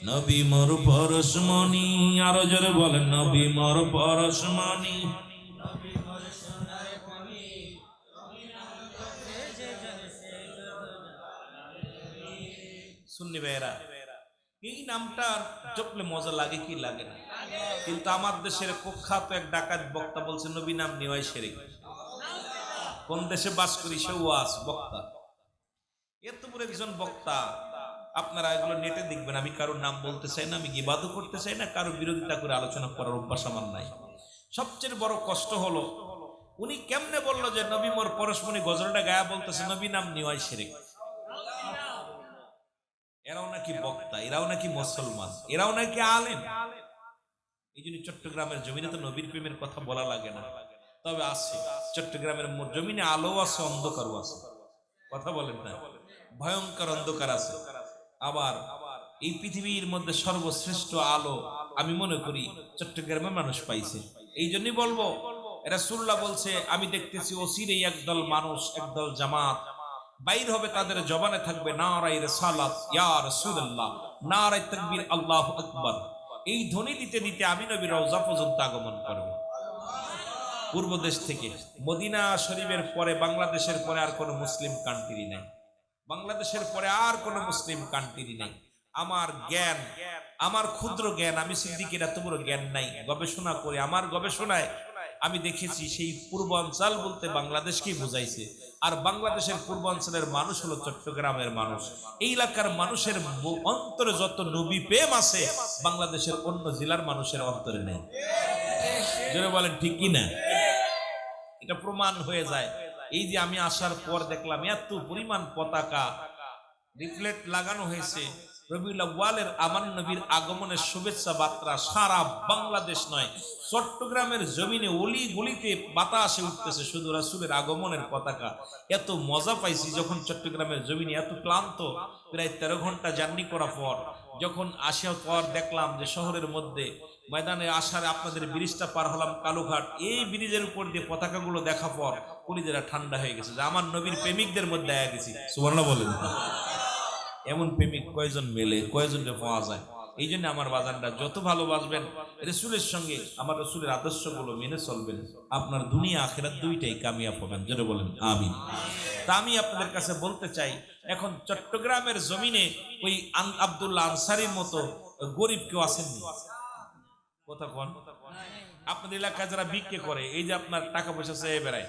নবী মোর পরশমণি। আরো জোরে বলেন নবী মোর পরশমণি। সুন্নি ভাইয়েরা, এই নামটা জপলে মজা লাগে কি লাগে না? কিন্তু আমার দেশের কুখ্যাত এক ডাকাত বক্তা বলছে নবী নাম নেওয়াই শিরক। কোন দেশে বাস করি সে ওয়াজ বক্তা, এত বড় একজন বক্তা। আপনারা এগুলো নেটে দেখবেন। আমি কারোর নাম বলতে চাই না, আমি গিবাদও করতে চাই না, কারোর বিরোধিতা করে আলোচনা করার অভ্যাস আমার নাই। সবচেয়ে বড় কষ্ট হলো উনি কেমনে বললো যে নবী মোর পরশমণি গজলটা গায়া বলতেছে নবী নাম নেওয়াই শিরক। এরাও নাকি বক্তা, এরাও নাকি মুসলমান, এরাও নাকি আলেম। এই জন্য চট্টগ্রামের জমিনে তো নবীর প্রেমের কথা বলা লাগে না। তবে আছে চট্টগ্রামের জমিনে আলো আছে, অন্ধকারও আছে। কথা বলেন না? ভয়ঙ্কর অন্ধকার আছে। আবার এই পৃথিবীর মধ্যে সর্বশ্রেষ্ঠ আলো আমি মনে করি চট্টগ্রামের মানুষ পাইছে। এই জন্যই বলবো, রাসূলুল্লাহ বলছে আমি দেখতেছি অচিরেই একদল মানুষ, একদল জামাত বাইর হবে, তাদের জবানে থাকবে নারায়ে রিসালাত ইয়া রাসূলুল্লাহ, নারায়ে তাকবীর আল্লাহু আকবার। এই ধ্বনি দিতে দিতে আমি নবীর রওজা পর্যন্ত আগমন করবে পূর্ব দেশ থেকে। মদিনা শরীফের পরে, বাংলাদেশের পরে আর কোনো মুসলিম কান্ট্রি নাই। বাংলাদেশের পরে আর কোনো মুসলিম কান্ট্রি নাই। আমার জ্ঞান, আমার ক্ষুদ্র জ্ঞান, আমি সিদ্দিকের এত বড় জ্ঞান নাই। গবেষণা করে আমার গবেষণায় আমি দেখেছি সেই পূর্বাঞ্চল বলতে বাংলাদেশকেই বোঝাইছে। আর বাংলাদেশের পূর্বাঞ্চলের মানুষ হলো চট্টগ্রামের মানুষ। এই এলাকার মানুষের অন্তরে যত নবী প্রেম আছে বাংলাদেশের অন্য জেলার মানুষের অন্তরে নেই। জোরে বলেন ঠিক কি না? এটা প্রমাণ হয়ে যায়। এই যে আমি আসার পর দেখলাম এত পরিমাণ পতাকা রিফ্লেক্ট লাগানো হয়েছে। রবিউল আউয়ালের আমার নবীর আগমনের শুভেচ্ছা বার্তা সারা বাংলাদেশ নয়, চট্টগ্রামের জমিনে অলি গলিতে বাতাসে উঠতেছে শুধু রাসূলের আগমনের পতাকা। এত মজা পাইছি যখন চট্টগ্রামের জমিনে এত ক্লান্ত, প্রায় 13 ঘন্টা জার্নি করার পর যখন আসার পর দেখলাম যে শহরের মধ্যে ময়দানে আসার আপনাদের ব্রিজটা পার হলাম কালুঘাট, এই ব্রিজের উপর দিয়ে পতাকাগুলো দেখা পর কলিজারা ঠান্ডা হয়ে গেছে যে আমার নবীর প্রেমিকদের মধ্যে আয়া গেছি। সুবহানাল্লাহ বলেন। এমন প্রেমিক কয়জন মেলে, কয়জনকে পাওয়া যায়? এই জন্য আমার বাজানরা যত ভালোবাসবেন রাসূলের সঙ্গে, আমার রাসূলের আদর্শগুলো মেনে চলবেন, আপনার দুনিয়া আখিরাত দুইটাই কামিয়াব হবেন। জোরে বলেন আমিন। তা আমি আপনাদের কাছে বলতে চাই, এখন চট্টগ্রামের জমিনে ওই আব্দুল্লাহ আনসারীর মতো গরিব কেউ আসেননি। কথা কোন আপনাদের এলাকায় যারা বিক্রি করে, এই যে আপনার টাকা পয়সা চেয়ে বেড়ায়,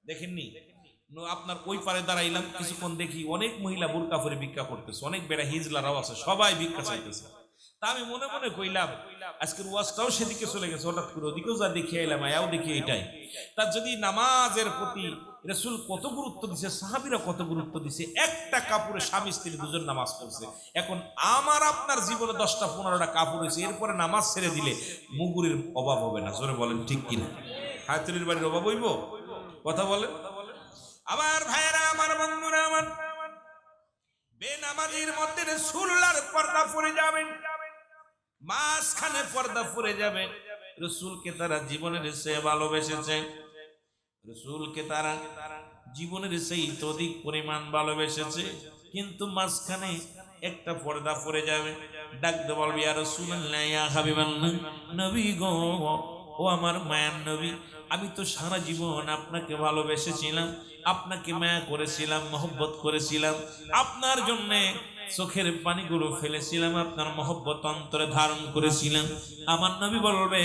দেখেননি? আপনার ওই পারে দাঁড়াইলাম কিছুক্ষণ, দেখি অনেক মহিলা বোরকা পরে ভিক্ষা করতেছে, অনেক বেড়া হিজলারাও আছে, সবাই ভিক্ষা চাইতেছে। তা আমি মনে মনে কইলাম আজকের ওয়াজটাও সেদিকে চলে গেছে, হঠাৎ করে ওদিকেও যা দেখে এলাম, আয়াও দেখি এটাই। তার যদি নামাজের প্রতি রাসূল কত গুরুত্ব দিছে, সাহাবীরা কত গুরুত্ব দিছে, একটা কাপড়ে স্বামী স্ত্রী দুজন নামাজ পড়ছে। এখন আমার আপনার জীবনে 10টা 15টা কাপড় হয়েছে, এরপরে নামাজ ছেড়ে দিলে মুগুরির অভাব হবে না। জোরে বলেন ঠিক কিনা? হাতুড়ির বাড়ির অভাব হইব? কথা বলেন। আমার ভাইয়েরা, আমার বন্ধুরা, আমার বেনামাজির মধ্যে রাসূলুল্লাহর পর্দা পড়ে যাবে, মাঝখানে পর্দা পড়ে যাবে। রাসূলকে তারা জীবনের চেয়ে ভালোবেসেছে, রাসূলকে তারা জীবনের চেয়ে অধিক পরিমাণ ভালোবেসেছে, কিন্তু মাঝখানে একটা পর্দা পড়ে যাবে। ডাকতে বলবে, ইয়া রাসূলুল্লাহ, ইয়া হাবিবাল্লাহ, নবী গো, ও আমার মায়ার নবী, আমি তো সারা জীবন আপনাকে ভালোবেসেছিলাম, আপনাকে মায়া করেছিলাম, মহব্বত করেছিলাম, আপনার জন্য চোখের পানিগুলো ফেলেছিলাম, আপনার মহব্বত অন্তরে ধারণ করেছিলাম। আমার নবী বলবে,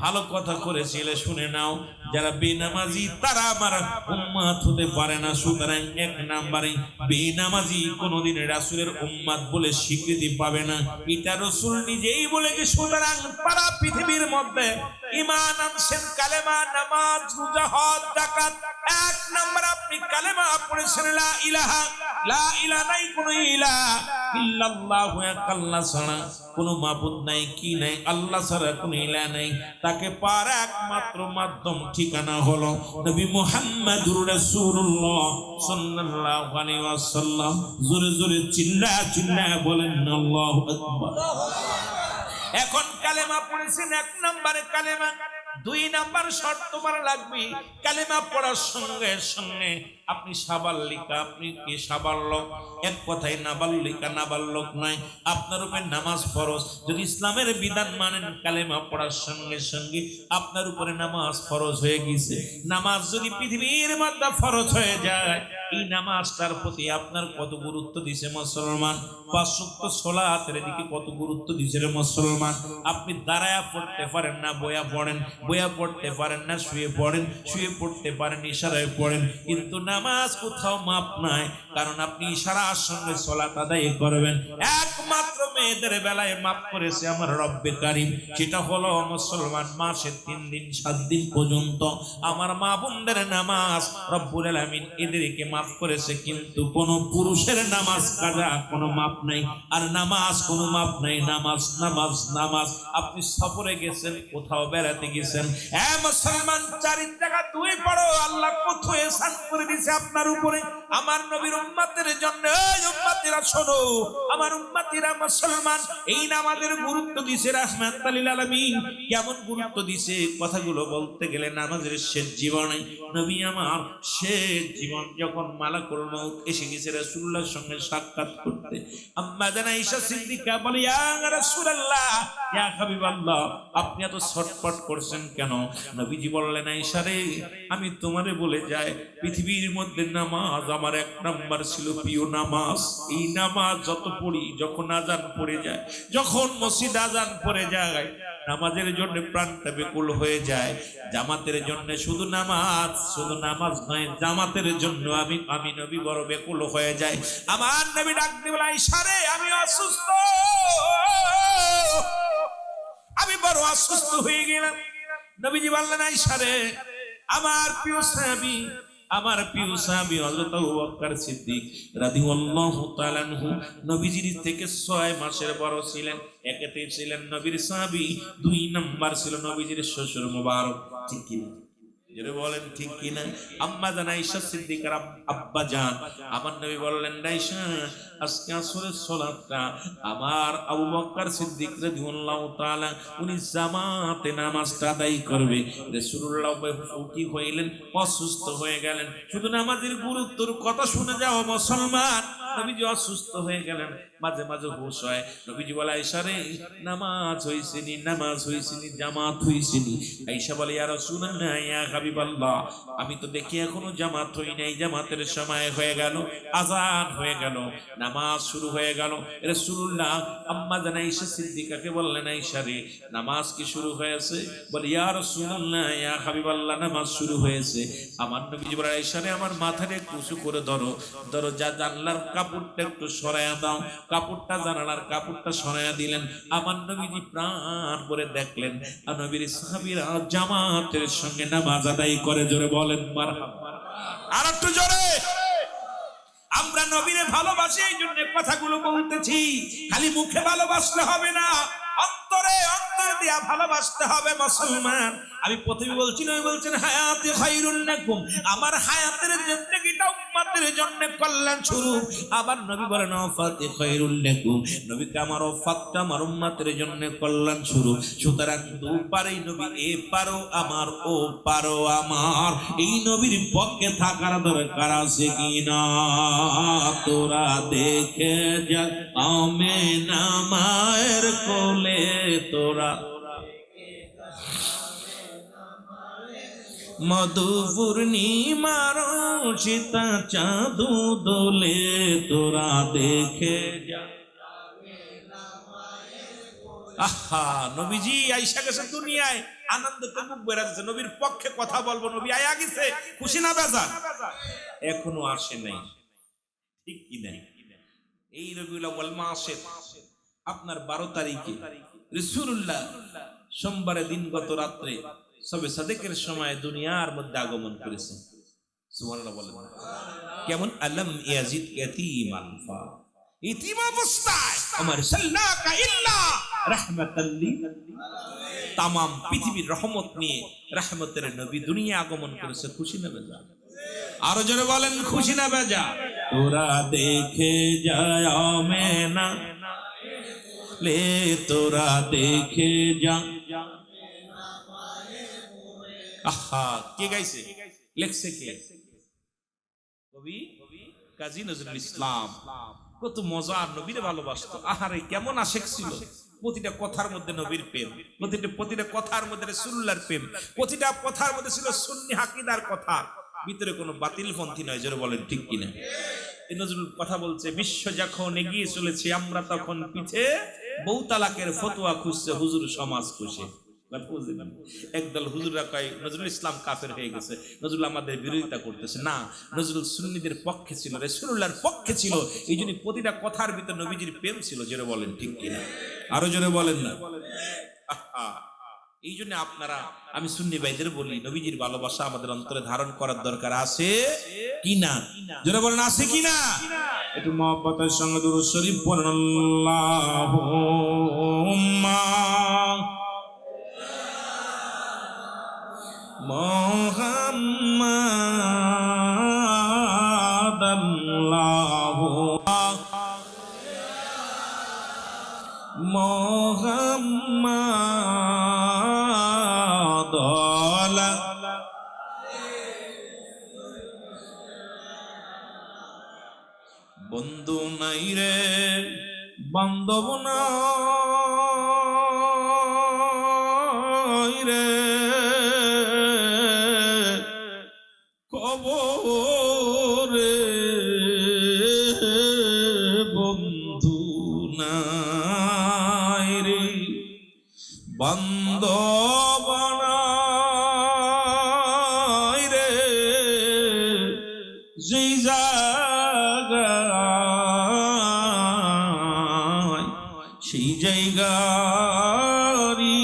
ভালো কথা করেছিলে, শুনে নাও, যারা বেনামাজি তারা আমার উম্মত হতে পারে না। সুতরাং 1 নম্বরে বেনামাজি কোনদিন রাসূলের উম্মত বলে স্বীকৃতি পাবে না, এটা রাসূল নিজেই বলে যে। সুতরাং সারা পৃথিবীর মধ্যে ঈমান আনছেন, কালেমা, নামাজ, রোজা, হজ, যাকাত, 1 নম্বর আপনি কালেমা পড়েছেন, লা ইলাহা, লা ইলাহা নাই কোনো ইলাহা ইল্লাল্লাহু, এক আল্লাহ ছাড়া কোনো মাবুদ নাই, কি নাই, আল্লাহ ছাড়া কোনো ইলাহ নাই। তাকে পার একমাত্র মাধ্যম ঠিকানা হলো নবী মুহাম্মদুর রাসূলুল্লাহ সাল্লাল্লাহু আলাইহি ওয়াসাল্লাম। জোরে জোরে চিল্লা বলেন আল্লাহু আকবার। এখন কালেমা পড়েছেন, 1 নম্বরে কালেমা। 2 নম্বর শর্ত মারা লাগবে, কালেমা পড়ার সঙ্গে সঙ্গে আপনি সাবাল্লিকা, আপনি কি সাবাল্যক? এক কথায় নাবাল্লিকা নাবাল্যক নয়, আপনার উপরে নামাজ ফরজ। যদি ইসলামের বিধান মানেন, কালেমা পড়ার সঙ্গে সঙ্গে আপনার উপরে নামাজ ফরজ হয়ে গেছে। নামাজ যদি পৃথিবীর মধ্যে ফরজ হয়ে যায়, এই নামাজটার প্রতি আপনার কত গুরুত্ব দিছে মুসলমান? 5 ওয়াক্ত সালাতের দিকে কত গুরুত্ব দিছে রে মুসলমান? আপনি দাঁড়ায়া পড়তে পারেন না, বয়া পড়েন, বয়া পড়তে পারেন না, শুয়ে পড়েন, শুয়ে পড়তে পারেন, ইশারায় পড়েন, কিন্তু নামাজ কোথাও মাপ নাই, কারণ আপনি ইশারার সঙ্গে সালাত আদায় করবেন। একমাত্র মেয়েদের বেলায় মাপ করেছে আমার রব্বে কারীম, সেটা হলো মুসলমান মাসে 3 দিন 7 দিন পর্যন্ত আমার মা বোনদের নামাজ রব্বুল আলামিন এদেরকে মাফ করেছে, কিন্তু কোন পুরুষের নামাজ কাজা কোনো মাপ নাই। আর নামাজ কোনো মাপ নাই, নামাজ নামাজ নামাজ। আপনি সফরে গেছেন, কোথাও বেড়াতে গেছেন, মুসলমান 4 টাকা 2 পড়ো, আল্লাহ কত ihsan করে দিয়েছে আপনার উপরে। আমার নবীর উম্মতের জন্য, এই উম্মতিরা শোনো, আমার উম্মতিরা মুসলমান, এই নামাজের গুরুত্ব দিয়েছে রাহমাতুল লিল আলামিন। কেমন গুরুত্ব দিয়েছে কথাগুলো বলতে গেলে, নামাজের শেষ জীবনে নবী আমার শেষ জীবন যখন মালাকুল মউত এসে গেছে রাসূলুল্লাহর সঙ্গে সাক্ষাৎ করতে, আম্মা জান আয়েশা সিদ্দিকা বলে, ইয়া রাসূলুল্লাহ, ইয়া হাবিবাল্লাহ, আপনি এত ছটফট করছেন কেন? নবীজি বললেন, আয়েশা রে, আমি তোমারে বলে যাই, পৃথিবীর মধ্যে নামাজ আমার 1 নাম্বার ছিল প্রিয় নামাজ। এই নামাজ যত পড়ি, যখন আজান পড়ে যায়, যখন মসজিদ আজান পড়ে যায়, নামাজের জন্য প্রাণটা বেকুল হয়ে যায়। জামাতের জন্য শুধু নামাজ নয়, জামাতের জন্য আমি নবী বড় বেকুল হয়ে যায়। আমার নবী ডাক দিয়ে বলে, আয়েশা রে, আমি অসুস্থ, আমি বড় অসুস্থ হয়ে গেলাম। নবীজি বললেন, আয়েশা রে, আমার প্রিয় সাহাবী হযরত আবু বকর সিদ্দিক রাদিয়াল্লাহু তাআলা আনহু নবীজির থেকে 6 মাসের বড় ছিলেন। একেতে ছিলেন নবীর সাহাবী, 2 নাম্বার ছিল নবীজির শ্বশুর মুবারক। ঠিক কি না? যারা বলেন ঠিক কি না? আম্মা জান আয়েশা সিদ্দিকার আব্বা জান আমার নবী বললেন, আয়েশা, আজকে আসরের সালাতটা আমার আবু বকর সিদ্দিক রাদিয়াল্লাহু তাআলা উনি জামাতে নামাজটা আদায় করবে। রাসূলুল্লাহ কি হইলেন? অসুস্থ হয়ে গেলেন। শুধু নামাজের গুরুত্বের কথা শুনে যাও মুসলমান, নবীজি অসুস্থ হয়ে গেলেন। মাঝে মাঝে হুশ হয়। নবীজি বলে আয়েশা রে নামাজ হইছেনি, নামাজ হইছেনি, জামাত হইছেনি। আয়েশা বলে ইয়া রাসূলুল্লাহ ইয়া হাবিবাল্লাহ, আমি তো দেখি এখনো জামাত হই নাই, জামাতের সময় হয়ে গেল, আজান হয়ে গেল, নামাজ শুরু হয়ে গেল। রাসূলুল্লাহ আম্মা জান আয়েশা সিদ্দিকাকে বললেন আয়েশা রে নামাজ কি শুরু হয়েছে? বলে ইয়া রাসূলুল্লাহ ইয়া হাবিবাল্লাহ নামাজ শুরু হয়েছে। আমার নবীজি বলে আয়েশা রে আমার মাথাটা একটু উঁচু করে ধরো, ধরো, যা জানলার কাপড়টা একটু সরাইয়া দাও। কাপড়টা জানালার কাপড়টা সরাইয়া দিলেন। আমার নবীজি প্রাণ করে দেখলেন আর নবীর সাহাবীরা জামাতের সঙ্গে নামাজ আদায় করে। জোরে বলেন মারহাবা। আর একটু জোরে। আমরা নবীরে ভালোবাসি, এই জন্য কথাগুলো বলতেছি। খালি মুখে ভালোবাসলে হবে না, অন্তরে অন্তর দিয়া ভালোবাসতে হবে মুসলমান। আমি প্রথমে বলছি, নবী বলছেন হায়াতি খায়রুন লাকুম, আমার হায়াতের জিন্দেগিটা উম্মতের জন্য কল্যাণ স্বরূপ। আবার নবী বলেন ওয়াফাতি খায়রুন লাকুম, নবীকে আমার ওয়াফাতটা আমার উম্মতের জন্য কল্যাণ স্বরূপ। সুতরাং দুপারেই নবী, এ পারো আমার, ও পারো আমার, এই নবীর পক্ষে থাকার দরকার আছে কিনা? তোরা দেখে যা আমেনা মায়ের কোলে, তোরা মধু পূর্ণিমার সীতা চাঁদু দোলে, তোরা দেখে যা। আহা, নবীজি আয়েশা গেছে দুনিয়ায়, আনন্দতে মুখ বেড়া যাচ্ছে, নবীর পক্ষে কথা বলবো, নবী আয়া গেছে, খুশি না বেজার? এখনো আসে নাই, ঠিক কি নাই? এই রবিউল আউয়াল মাসে আপনার 12 তারিখে রাসূলুল্লাহ সোমবারের দিন গত রাত্রে সবে সাদেকের সময় দুনিয়ার মধ্যে আগমন করেছেন। সুবহানাল্লাহ বলেন। কেমন? আলম ইয়াজিদ ইয়াতীমান ফা, ইতিম অবস্থায় আমার সাল্লাকা ইল্লা রাহমাতাল লিল, তামাম পৃথিবীর রহমত নিয়ে রহমতের নবী দুনিয়া আগমন করেছে। খুশি না বেজা? আরো জোরে বলেন, খুশি না বেজা? তোরা দেখে যায় আমেনা লে, তোরা দেখে যা। আহা, কে গাইছে? লেখছে কে? কবি কাজী নজরুল ইসলাম। কত মজার, নবীরে ভালোবাসতো। আহারে কেমন আশেক ছিল। প্রতিটা কথার মধ্যে নবীর প্রেম, প্রতিটা কথার মধ্যে রাসূলুল্লাহর প্রেম, প্রতিটা কথার মধ্যে ছিল সুন্নি আকীদার কথা, ভিতরে কোনো বাতিল পন্থী নয়। জোরে বলেন ঠিক কিনা? এই নজরুল কথা বলছে, বিশ্ব যখন এগিয়ে চলেছে আমরা তখন পিছে, বউ তালাকের ফতোয়া খুঁজছে হুজুর সমাজ খুশি। একদল হুজুররা কয় নজরুল ইসলাম কাফের হয়ে গেছে, নজরুল আমাদের বিরোধিতা করতেছে। না, নজরুল সুন্নিদের পক্ষে ছিল, রাসূলুল্লাহর পক্ষে ছিল। এই জন্য প্রতিটা কথার ভিতর নবীজির প্রেম ছিল। জোরে বলেন ঠিক কিনা? আরো জোরে বলেন না। এই জন্য আপনারা, আমি সুন্নি ভাইদের বলি, নবীজির ভালোবাসা আমাদের অন্তরে ধারণ করার দরকার আছে কিনা? জোরে বলেন আছে কিনা? একটু মহব্বতের সঙ্গে দুরূদ শরীফ পড়ুন। আল্লাহুম্মা মুহাম্মাদ, আল্লাহুম্মা মুহাম্মাদ, বন্ধু নাই রে বান্ধব নাই রে, কবরে বন্ধু নাই রে, বান্ধব নাই রে, যেই জায়গায় সেই জায়গারি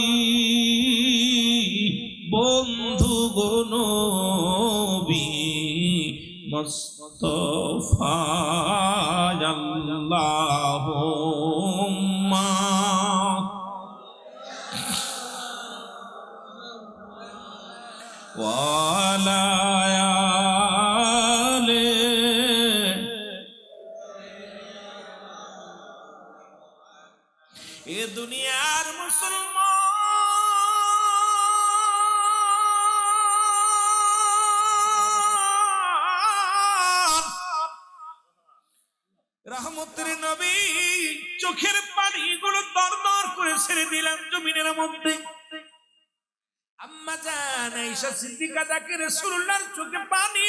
বন্ধু গো নবী মুস্তাফা, আল্লাহুম্মা ওয়া আলা আলি। এ দুনিয়ার মুসলমান রহমতের নবী চোখের পানিগুলো দরদর করে ছেড়ে দিলাম জমিনের মধ্যে। আম্মা জান আয়েশা সিদ্দিকা ডাকে রাসূলুল্লাহর চোখে পানি,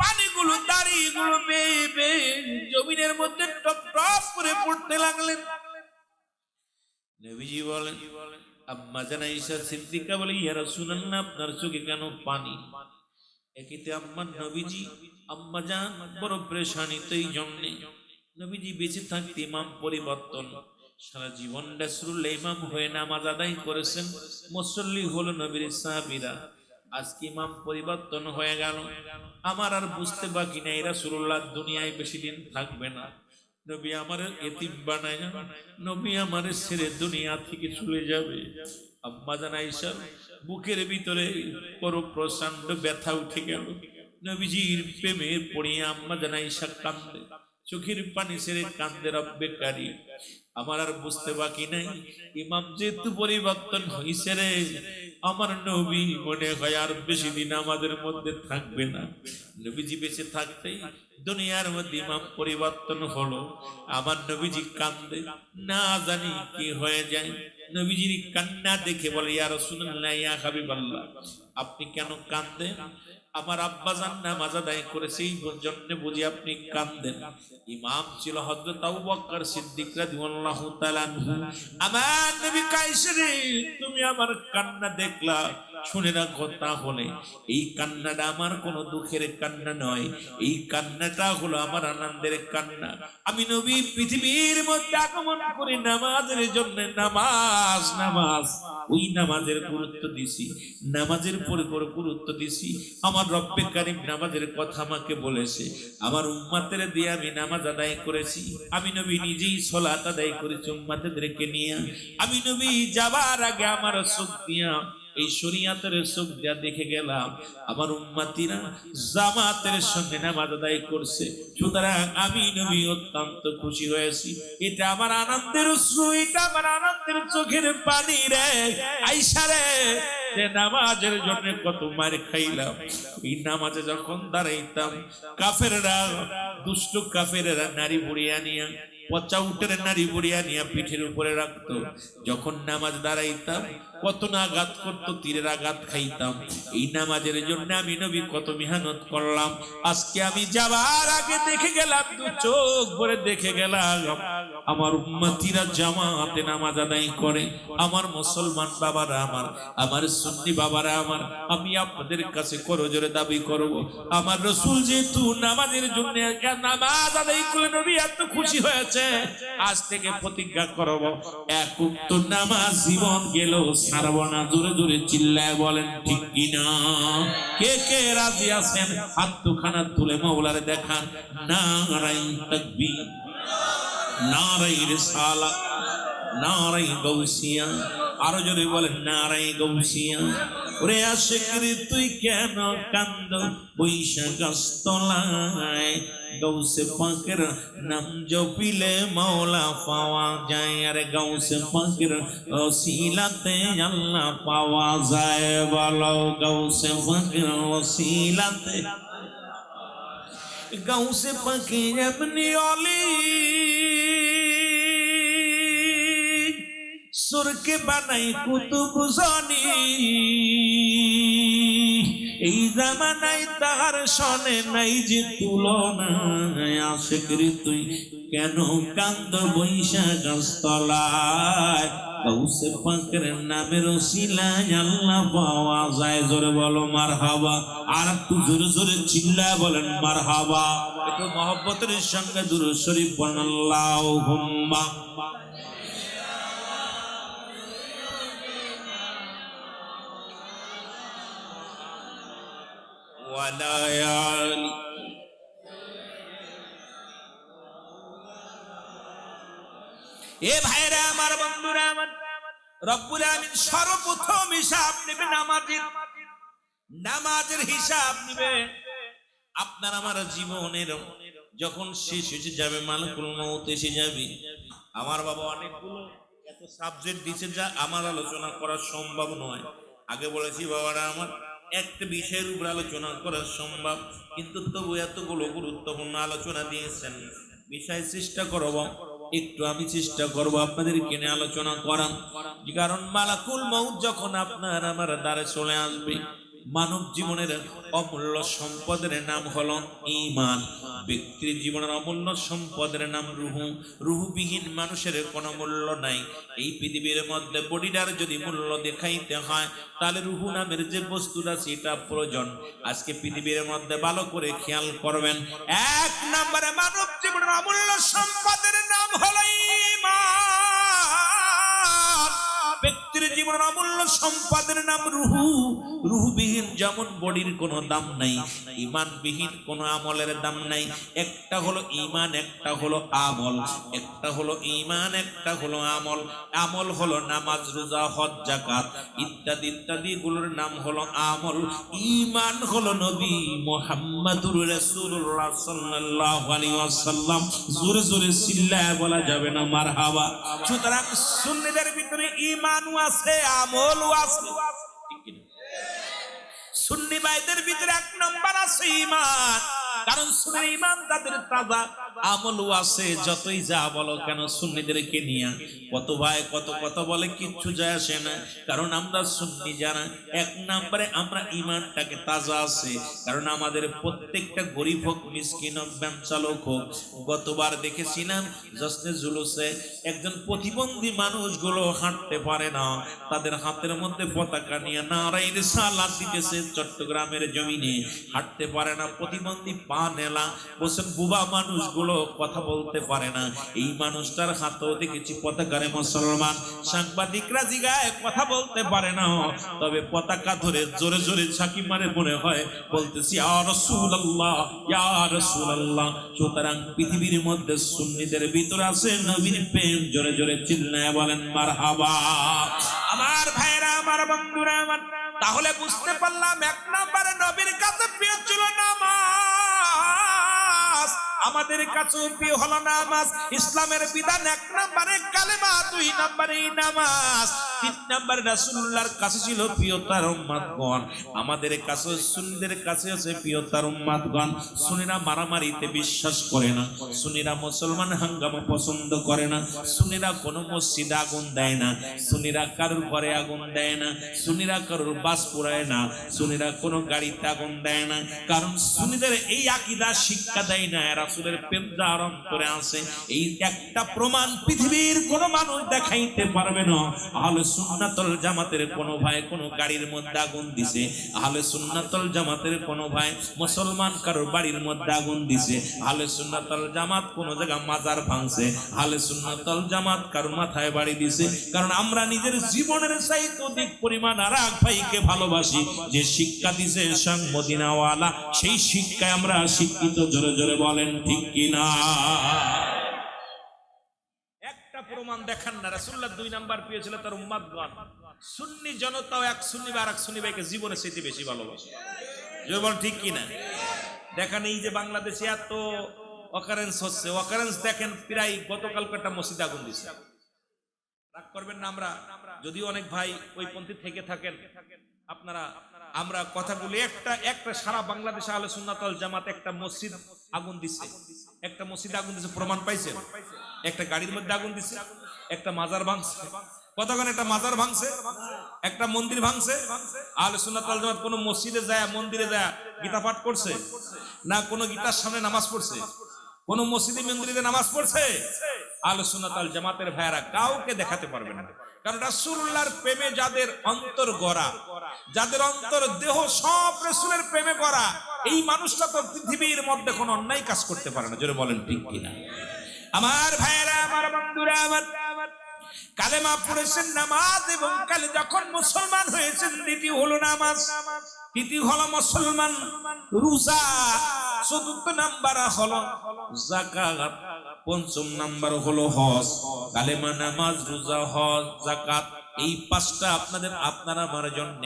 পানিগুলো দাড়িগুলো বেয়ে বেয়ে জমিনের মধ্যে টপ টপ করে পড়তে লাগলেন। নবীজি বলেন, আম্মা জান আয়েশা সিদ্দিকা বলে, ইয়া রাসূলুল্লাহ আপনার চোখে কেন পানি? একিতে আম্মার নবীজি আম্মা জান বড় পরেশানিতে এই জন্যে নবীজি বেঁচে থাকতে ইমাম পরিবর্তন, সারা জীবন রাসূলুল্লাহ ইমাম হয়ে নামাজ আদায় করেছেন, মুসল্লি হলো নবীর সাহাবীরা। আজকে ইমাম পরিবর্তন হয়ে গেল, আমার আর বুঝতে বাকি নাই রাসূলুল্লাহ দুনিয়ায় বেশি দিন থাকবে না। নবী আমার এতিম বানায়, নবী আমার ছেড়ে দুনিয়া থেকে চলে যাবে। আম্মা জান আয়েশা বুকের ভিতরে বড় প্রচন্ড ব্যথা উঠে গেল। নবীজির প্রেমে পড়িয়ে আম্মা জান আয়েশা কান্দে, চোখের পানি ছেড়ে কান্দে, রব্বে কারীম আমার আর বুঝতে বাকি নাই, ইমাম যেহেতু পরিবর্তন হইছে রে, আমার নবী মনে হয় আর বেশি দিন আমাদের মধ্যে থাকবে না। নবীজি বেঁচে থাকতেই দুনিয়ার মধ্যে ইমাম পরিবর্তন হলো, আমার নবীজি কান্দে, না জানি কি হয়ে যায়। নবীজির কান্না দেখে বলে, ইয়া রাসূলুল্লাহ ইয়া হাবিবাল্লাহ আপনি কেন কাঁদেন? আমার আব্বা জান নামাজ আদায় করেছে এই জন্য বুঝি আপনি কাঁদেন? ইমাম ছিল হযরত আবু বকর সিদ্দিক রাদিয়াল্লাহু তাআলা আনহু। আমার নবী কাইসে রে, তুমি আমার কান্না দেখলা, শুনে রাখো তাহলে এই কান্নাটা আমার কোনো দুঃখের কান্না নয়, এই কান্নাটা হলো আমার আনন্দের কান্না। আমি নবী পৃথিবীর মধ্যে আগমন করে নামাজের জন্য, নামাজ নামাজ ওই নামাজের গুরুত্ব দিছি, নামাজের পরে গুরুত্ব দিছি। আমার রব্বে কারীম নামাজের কথা আমাকে বলেছে, আমার উম্মতের দিয়ে আমি নামাজ আদায় করেছি। আমি নবী নিজেই সালাত আদায় করেছি উম্মতদেরকে নিয়ে। আমি নবী যাবার আগে আমার চোখ দিয়া এই শরীয়তের চোখ দিয়া দেখে গেলাম আমার উম্মতিরা জামাতের সঙ্গে নামাজ আদায় করছে, সুতরাং আমি নবী অত্যন্ত খুশি হয়েছি। এটা আমার আনন্দের অশ্রু, এটা আমার আনন্দের চোখের পানি রে আয়েশা রে। যে নামাজের জন্য কত মার খাইলাম, এই নামাজে যখন দাঁড়াইতাম কাফেররা, দুষ্ট কাফেররা নারী বুড়িয়া নিয়া, পচা উটের নারী বুড়িয়া নিয়া পিঠের উপরে রাখতো, যখন নামাজ দাঁড়াইতাম কত না আঘাত করতো, তীরের আঘাত খাইতাম। এই নামাজের জন্য আমি নবী কত মেহনত করলাম। আজকে আমি যাবার আগে দেখে গেলাম, দু চোখ ভরে দেখে গেলাম আমার উম্মতিরা জামাতে নামাজ আদায় করে। আমার মুসলমান বাবারা আমার, আমার সুন্নি বাবারা আমার, আমি আপনাদের কাছে করজোরে দাবি করব, আমার রাসূল যেহেতু নামাজের জন্য নামাজ আদায় করে নবী এত খুশি হয়েছে, আজ থেকে প্রতিজ্ঞা করব এক ওয়াক্ত নামাজ জীবন গেল ছাড়ব না। জোরে জোরে চিল্লায় বলেন ঠিক কিনা? কে কে রাজি আছেন হাত দুখানা তুলে মাওলারে দেখান। নারায়ে তাকবীর, নারায়ে রিসালাত, নারায়ে গাউসিয়া, আরো জোরে বলেন নারায়ে গাউসিয়া। ওরে আশিক রে তুই কেন কান্দ বৈশা গাছতলায়, গাউসে পাকের নাম জপিলে মাওলা পাওয়া যায়, আরে গাউসে পাকের ওসিলাতে আল্লাহ পাওয়া যায়। বলো গাউসে পাকের ওসিলাতে, গাউসে পাকে এমনি অলি সুরকে বানাই কুতুব জানি, এই জামানায় তাহার সনে নাই যে তুলনা। আশিক রে তুই কেন কান্দ বৈশা গাছতলায়, গাউসে পাকের নামের ওসিলায় আল্লাহ পাওয়া যায়। জোরে বলো মারহাবা, আর একটু জোরে জোরে চিল্লায় বলেন মারহাবা। একটু মহব্বতের সঙ্গে দুরূদ শরীফ পড়েন আল্লাহুম্মা। এ ভাইরা আমার, বন্ধুরা আমার, রব্বুল আমিন সর্বপ্রথম হিসাব নেবে নামাজের, নামাজের হিসাব নেবে। আপনার আমার জীবনের যখন শেষ হয়ে যাবে, মালাকুল মউত এসে যাবে। আমার বাবা অনেকগুলো এত সাবজেক্ট দিয়েছে যা আমার আলোচনা করা সম্ভব নয়। আগে বলেছি বাবারা আমার, একটা বিষয়ের উপর আলোচনা করা সম্ভব, কিন্তু তবু এতগুলো গুরুত্বপূর্ণ আলোচনা দিয়েছেন। বিষয় চেষ্টা করব, একটু আমি চেষ্টা করব আপনাদেরকে নিয়ে আলোচনা করার। কারণ মালাকুল মউত যখন আপনার আমার দ্বারে চলে আসবে, মানব জীবনের অমূল্য সম্পদের নাম হলো ঈমান। ব্যক্তির জীবনের অমূল্য সম্পদের নাম রুহু। রুহুবিহীন মানুষের কোনো মূল্য নাই। এই পৃথিবীর মধ্যে বডিটার যদি মূল্য দেখাইতে হয়, তাহলে রুহু নামের যে বস্তুটা সেটা প্রয়োজন। আজকে পৃথিবীর মধ্যে ভালো করে খেয়াল করবেন, এক নম্বরে মানব জীবনের অমূল্য সম্পদের নাম হলো ঈমান। ব্যক্তির জীবনের অমূল্য সম্পদের নাম রুহু। রুহুবিহীন যেমন বডির কোনো দাম নাই, ঈমানবিহীন কোনো আমলের দাম নাই। একটা হলো ঈমান, একটা হলো আমল। একটা হলো ঈমান, একটা হলো আমল। আমল হলো নামাজ, রোজা, হজ, যাকাত ইত্যাদি ইত্যাদি গুলোর নাম হলো আমল। ঈমান হলো নবী মুহাম্মদুর রাসূলুল্লাহ সাল্লাল্লাহু আলাইহি ওয়াসাল্লাম। জোরে জোরে চিল্লায় বলা যাবে না মারহাবা। সুতরাং সুন্নিদের ভিতরে ঈমানও আছে, আমলও আছে। সুন্নি ভাইদের ভিতরে এক নম্বর আছে ঈমান, কারণ সুন্নি ঈমান তাদের তাজা, আমলও আছে। যতই যা বলো কেন সুন্নিদেরকে নিয়ে কত ভাই কত কথা বলে, কিচ্ছু যায় আসে না। কারণ আমরা সুন্নি যারা, এক নম্বরে আমরা ঈমানটাকে তাজা আছে। কারণ আমাদের প্রত্যেকটা গরিব হোক, মিসকিন হোক, ব্যবসালোক হোক, গতবার দেখেছিলাম জশ্নে জুলুসে একজন প্রতিবন্ধী মানুষগুলো হাঁটতে পারে না, তাদের হাতের মধ্যে পতাকা নিয়ে নারায়ে রিসালাত দিতেছে। চট্টগ্রামের জমিনে হাঁটতে পারে না, প্রতিবন্ধী পা নেলা, বলছেন বুবা মানুষগুলো কথা বলতে পারে না। এই মানুষটার হাতেও দেখেছি পতাকারে মুসলমান। সাংবাদিকরা জিগায় কথা বলতে পারে না, তবে পতাকা ধরে জোরে জোরে ঝাঁকি মারে মনে হয় বলতেছি ইয়া রাসূলুল্লাহ, ইয়া রাসূলুল্লাহ। সুতরাং পৃথিবীর মধ্যে সুন্নিদের ভিতরে আছে নবীর প্রেম। জোরে জোরে চিল্লায় বলেন মারহাবা। আমার ভাইরা, আমার বন্ধুরা আমার, তাহলে বুঝতে পারলাম এক নম্বরে নবীর কাছে প্রিয় ছিল নামাজ, আমাদের কাছে প্রিয় হলো নামাজ। ইসলামের বিধান এক নম্বরে কালেমা, দুই নম্বরে নামাজ, তিন নম্বরে রাসূলুল্লাহর কাছে ছিল প্রিয় তার উম্মতগণ। আমাদের কাছে সুন্নিদের কাছে আছে প্রিয় তার উম্মতগণ। সুন্নিরা মারামারিতে বিশ্বাস করে না, সুন্নিরা মুসলমান হাঙ্গামা পছন্দ করে না, সুন্নিরা কোনো মসজিদে আগুন দেয় না, সুন্নিরা কারোর ঘরে আগুন দেয় না, সুন্নিরা কারোর বাস পোড়ায় না, সুন্নিরা কোনো গাড়িতে আগুন দেয় না। কারণ সুন্নিদের এই আকীদা শিক্ষা দেয় না রাসূলের প্রেম যার অন্তরে আছে। এই একটা প্রমাণ পৃথিবীর কোনো মানুষ দেখাইতে পারবে না। আহলে সুন্নাতুল জামাতের কোনো ভাই কোনো গাড়ির মধ্যে আগুন দিছে, আহলে সুন্নাতুল জামাতের কোনো ভাই মুসলমান কারোর বাড়ির মধ্যে আগুন দিছে, আহলে সুন্নাতুল জামাত কোনো জায়গা মাজার ভাঙছে, আহলে সুন্নাতুল জামাত কারোর মাথায় বাড়ি দিছে। কারণ আমরা নিজের জীবনের চাইতে অধিক পরিমাণ আর এক ভাইকে ভালোবাসি। যে শিক্ষা দিছে সাং মদিনাওয়ালা, সেই শিক্ষায় আমরা শিক্ষিত। জোরে জোরে বলেন ঠিক কিনা? একটা প্রমাণ দেখান না। রাসূলুল্লাহ দুই নাম্বার পেয়েছিল তার উম্মতগণ। সুন্নি জনতাও এক সুন্নি বা আরেক সুন্নি ভাইকে জীবনের চাইতে বেশি ভালোবাসে। জোরে বল ঠিক কিনা? দেখেন এই যে বাংলাদেশে এত অকারেন্স হচ্ছে, অকারেন্স দেখেন প্রায় গতকালকে একটা মসজিদে আগুন দিছে। রাগ করবেন না, আমরা যদিও অনেক ভাই ওই পন্থী থেকে থাকেন, আপনারা আমরা কথাগুলো একটা একটা সারা বাংলাদেশে আহলে সুন্নাত ওয়াল জামাত একটা মসজিদ আগুন দিছে, একটা মসজিদ আগুন দিছে, প্রমাণ পাইছেন? একটা গাড়ির মধ্যে আগুন দিছে, একটা মাজার ভাঙছে। কতক্ষণ একটা মাজার ভাঙছে, একটা মন্দির ভাঙছে। আহলে সুন্নাত ওয়াল জামাত কোন মসজিদে যায়, মন্দিরে যায় গীতা পাঠ করছে না? কোন গীতার সামনে নামাজ পড়ছে? কোন মসজিদে মন্দিরে নামাজ পড়ছে? আহলে সুন্নাত ওয়াল জামাতের ভাইরা কাউকে দেখাতে পারবে না। কারণ রাসূলুল্লাহর প্রেমে যাদের অন্তর গড়া, যাদের অন্তর দেহ সব রাসূলের প্রেমে গড়া, এই মানুষটা তো পৃথিবীর মধ্যে কোনো অন্যায় কাজ করতে পারে না। জোরে বলেন ঠিক কিনা? আমার ভাইরা, আমার বন্ধুরা আমার, কালেমা পড়েছেন নামাজ, এবং কালে যখন মুসলমান হয়েছেন দ্বিতীয় হলো নামাজ, তৃতীয় হলো মুসলমান, রোজা, চতুর্থ নাম্বার হলো যাকাত, পঞ্চম নাম্বার হলো হজ। কালেমা, নামাজ, রোজা, হজ, যাকাত, এই পাঁচটা আপনারা আমার জন্য।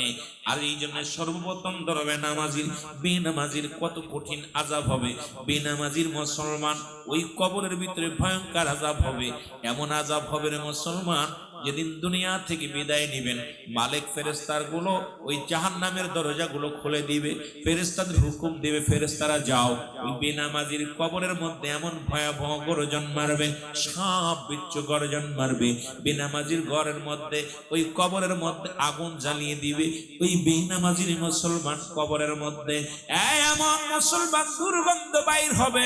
আর এই জন্য সর্বপ্রথম ধরবে নামাজির। বেনামাজির কত কঠিন আযাব হবে। বেনামাজির মুসলমান ওই কবরের ভিতরে ভয়ঙ্কর আযাব হবে। এমন আযাব হবে রে মুসলমান, যেদিন দুনিয়া থেকে বিদায় নেবেন, মালিক ফেরেশতার গুলো ওই জাহান্নামের দরজাগুলো খুলে দিবে, ফেরেশতাদের হুকুম দিবে, ফেরেশতারা যাও। ওই বেনামাজির কবরের মধ্যে এমন ভয়াবহ গর্জন মারবে, সাপ বিচ্ছু গর্জন মারবে। বেনামাজির ঘরের মধ্যে ওই কবরের মধ্যে আগুন জ্বালিয়ে দিবে। ওই বেনামাজির মুসলমান কবরের মধ্যে এমন মুসলমান দুর্গন্ধ বাইর হবে।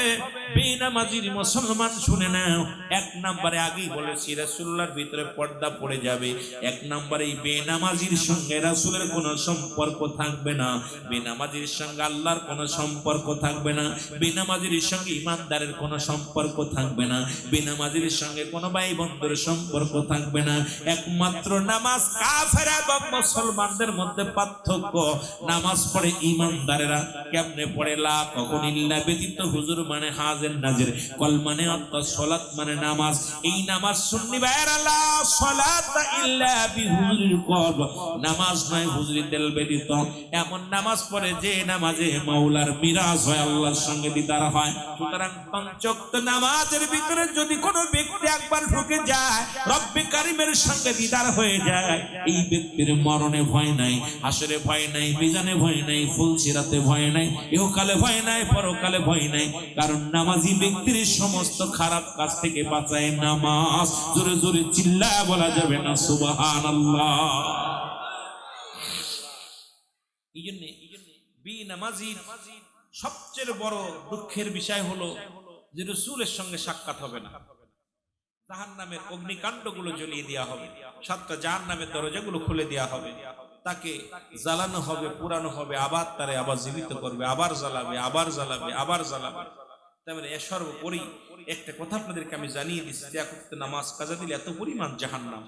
বেনামাজির মুসলমান শুনে নাও, এক নম্বরে আগেই বলেছি রাসূলুল্লাহর ভিতরে পর্দা পড়ে যাবে। এক নম্বরে এই বেনামাজির সঙ্গে রাসূলের কোনো সম্পর্ক থাকবে না, বেনামাজির সঙ্গে আল্লাহর কোনো সম্পর্ক থাকবে না, বেনামাজির সঙ্গে ইমানদারের কোনো সম্পর্ক থাকবে না, বেনামাজির সঙ্গে কোনো ভাই বন্ধুর সম্পর্ক থাকবে না। একমাত্র নামাজ কাফের এবং মুসলমানদের মধ্যে পার্থক্য, নামাজ পড়ে ইমানদারেরা কেমনে পড়ে, লা কখন ইল্লা ব্যতীত, হুজুর মানে হাজির নাজির, কল মানে অর্থাৎ সালাত মানে নামাজ। এই নামাজ সুন্নি ভাইরা, লা সালাতা ইল্লা বিহুজুরিল কলব, নামাজ নয় হুজুরি দিল ব্যতীত। এমন নামাজ পড়ে যে নামাজে মাওলার মিরাজ হয়, আল্লাহর সঙ্গে দিদার হয়। সুতরাং পাঁচ ওয়াক্ত নামাজের ভিতরে যদি কোনো ব্যক্তি একবার ঢুকে যায়, রব্বে কারীমের সঙ্গে দিদার হয়ে যায়, এই ব্যক্তির মরণে ভয় নাই, হাসরে ভয় নাই, মিজানে ভয় নাই, ফুলসিরাতে ভয় নাই, ইহকালে ভয় নাই, পরকালে ভয় নাই। কারণ নামাজি ব্যক্তির সমস্ত খারাপ কাজ থেকে বাঁচায় নামাজ। জোরে জোরে চিল্লায় বলা যাবে না সুবহানাল্লাহ। এই জন্য বেনামাজির সবচেয়ে বড় দুঃখের বিষয় হলো যে রাসূলের সঙ্গে সাক্ষাৎ হবে না। জাহান্নামের অগ্নিকাণ্ডগুলো জ্বলিয়ে দেওয়া হবে, সাতটা জাহান্নামের দরজাগুলো খুলে দেওয়া হবে, তাকে জ্বালানো হবে, পুরানো হবে, আবার তারে আবার জীবিত করবে, আবার জ্বালাবে, আবার জ্বালাবে, আবার জ্বালাবে। তারপরে এ সর্বোপরি একটা কথা আপনাদেরকে আমি জানিয়ে দিচ্ছি, যে এখন নামাজ কাজা দিলে এত পরিমাণ জাহান্নাম।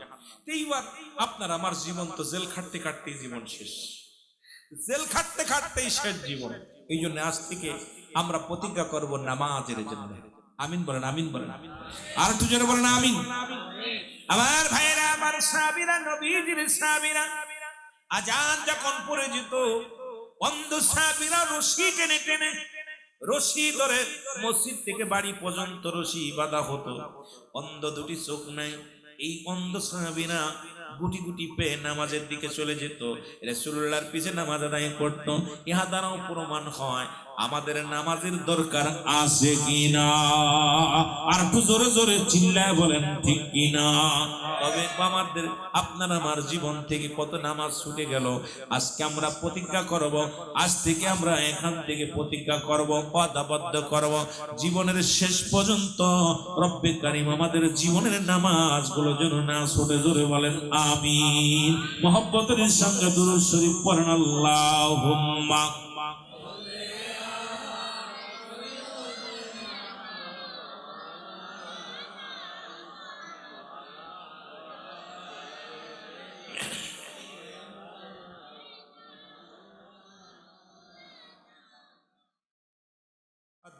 এইবার আপনার আমার জীবন তো জেল খাটতে খাটতেই জীবন শেষ, জেল খাটতে খাটতেই শেষ জীবন। এই জন্য আজ থেকে আমরা প্রতিজ্ঞা করব নামাজের জন্য। আমিন বলেন, আমিন বলেন, আর একটু জোরে বলেন আমিন। আমার ভাইরা, আমার সাহাবীরা, নবীজির সাহাবীরা, আজান যখন পড়ে যেত, অন্ধ সাহাবীরা রশি টেনে টেনে, রশি ধরে মসজিদ থেকে বাড়ি পর্যন্ত রশি বাঁধা হতো। অন্ধ দুটি চোখ নাই, এই অন্ধ সাহাবীরা গুটি গুটি পেয়ে নামাজের দিকে চলে যেত, রাসূলুল্লাহর পিছে নামাজ আদায় করত। ইহা দ্বারাও প্রমাণ হয় আমাদের নামাজের দরকার আছে কিনা। আর একটু জোরে জোরে চিল্লায় বলেন ঠিক কিনা। তবে আমাদের আপনার আমার জীবন থেকে কত নামাজ ছুটে গেল। আজকে আমরা প্রতিজ্ঞা করব, আজ থেকে আমরা এখান থেকে প্রতিজ্ঞা করব, ওয়াদাবদ্ধ করব, জীবনের শেষ পর্যন্ত রব্বে কারীম আমাদের জীবনের নামাজগুলো যেন না ছুটে। জোরে বলেন আমিন। মুহাব্বতের সঙ্গে দুরূদ শরীফ পড়েন, আল্লাহুম্মা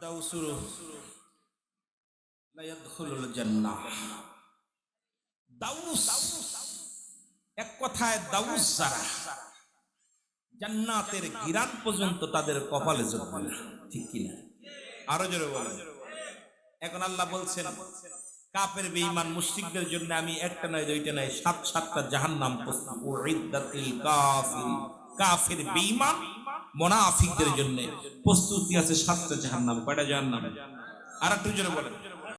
দাউসুরু লা ইয়াদখুলুল জান্নাহ। দাউস, এক কথায় দাউস যারা, জান্নাতের গিরান পর্যন্ত তাদের কপালে জড়বে না, ঠিক কিনা? আরো জোরে বলেন। এখন আল্লাহ বলছেন কাফের বেঈমান মুশরিকদের জন্য আমি একটা নয় দুইটা নয় সাতটা জাহান্নাম প্রস্তুত, উইদ্দাতিল কাফির, কাফের বেঈমান মুনাফিকদের জন্য প্রস্তুতি আছে সাতটা জাহান্নাম। কয়টা জাহান্নাম? আর একটু জোরে বলেন।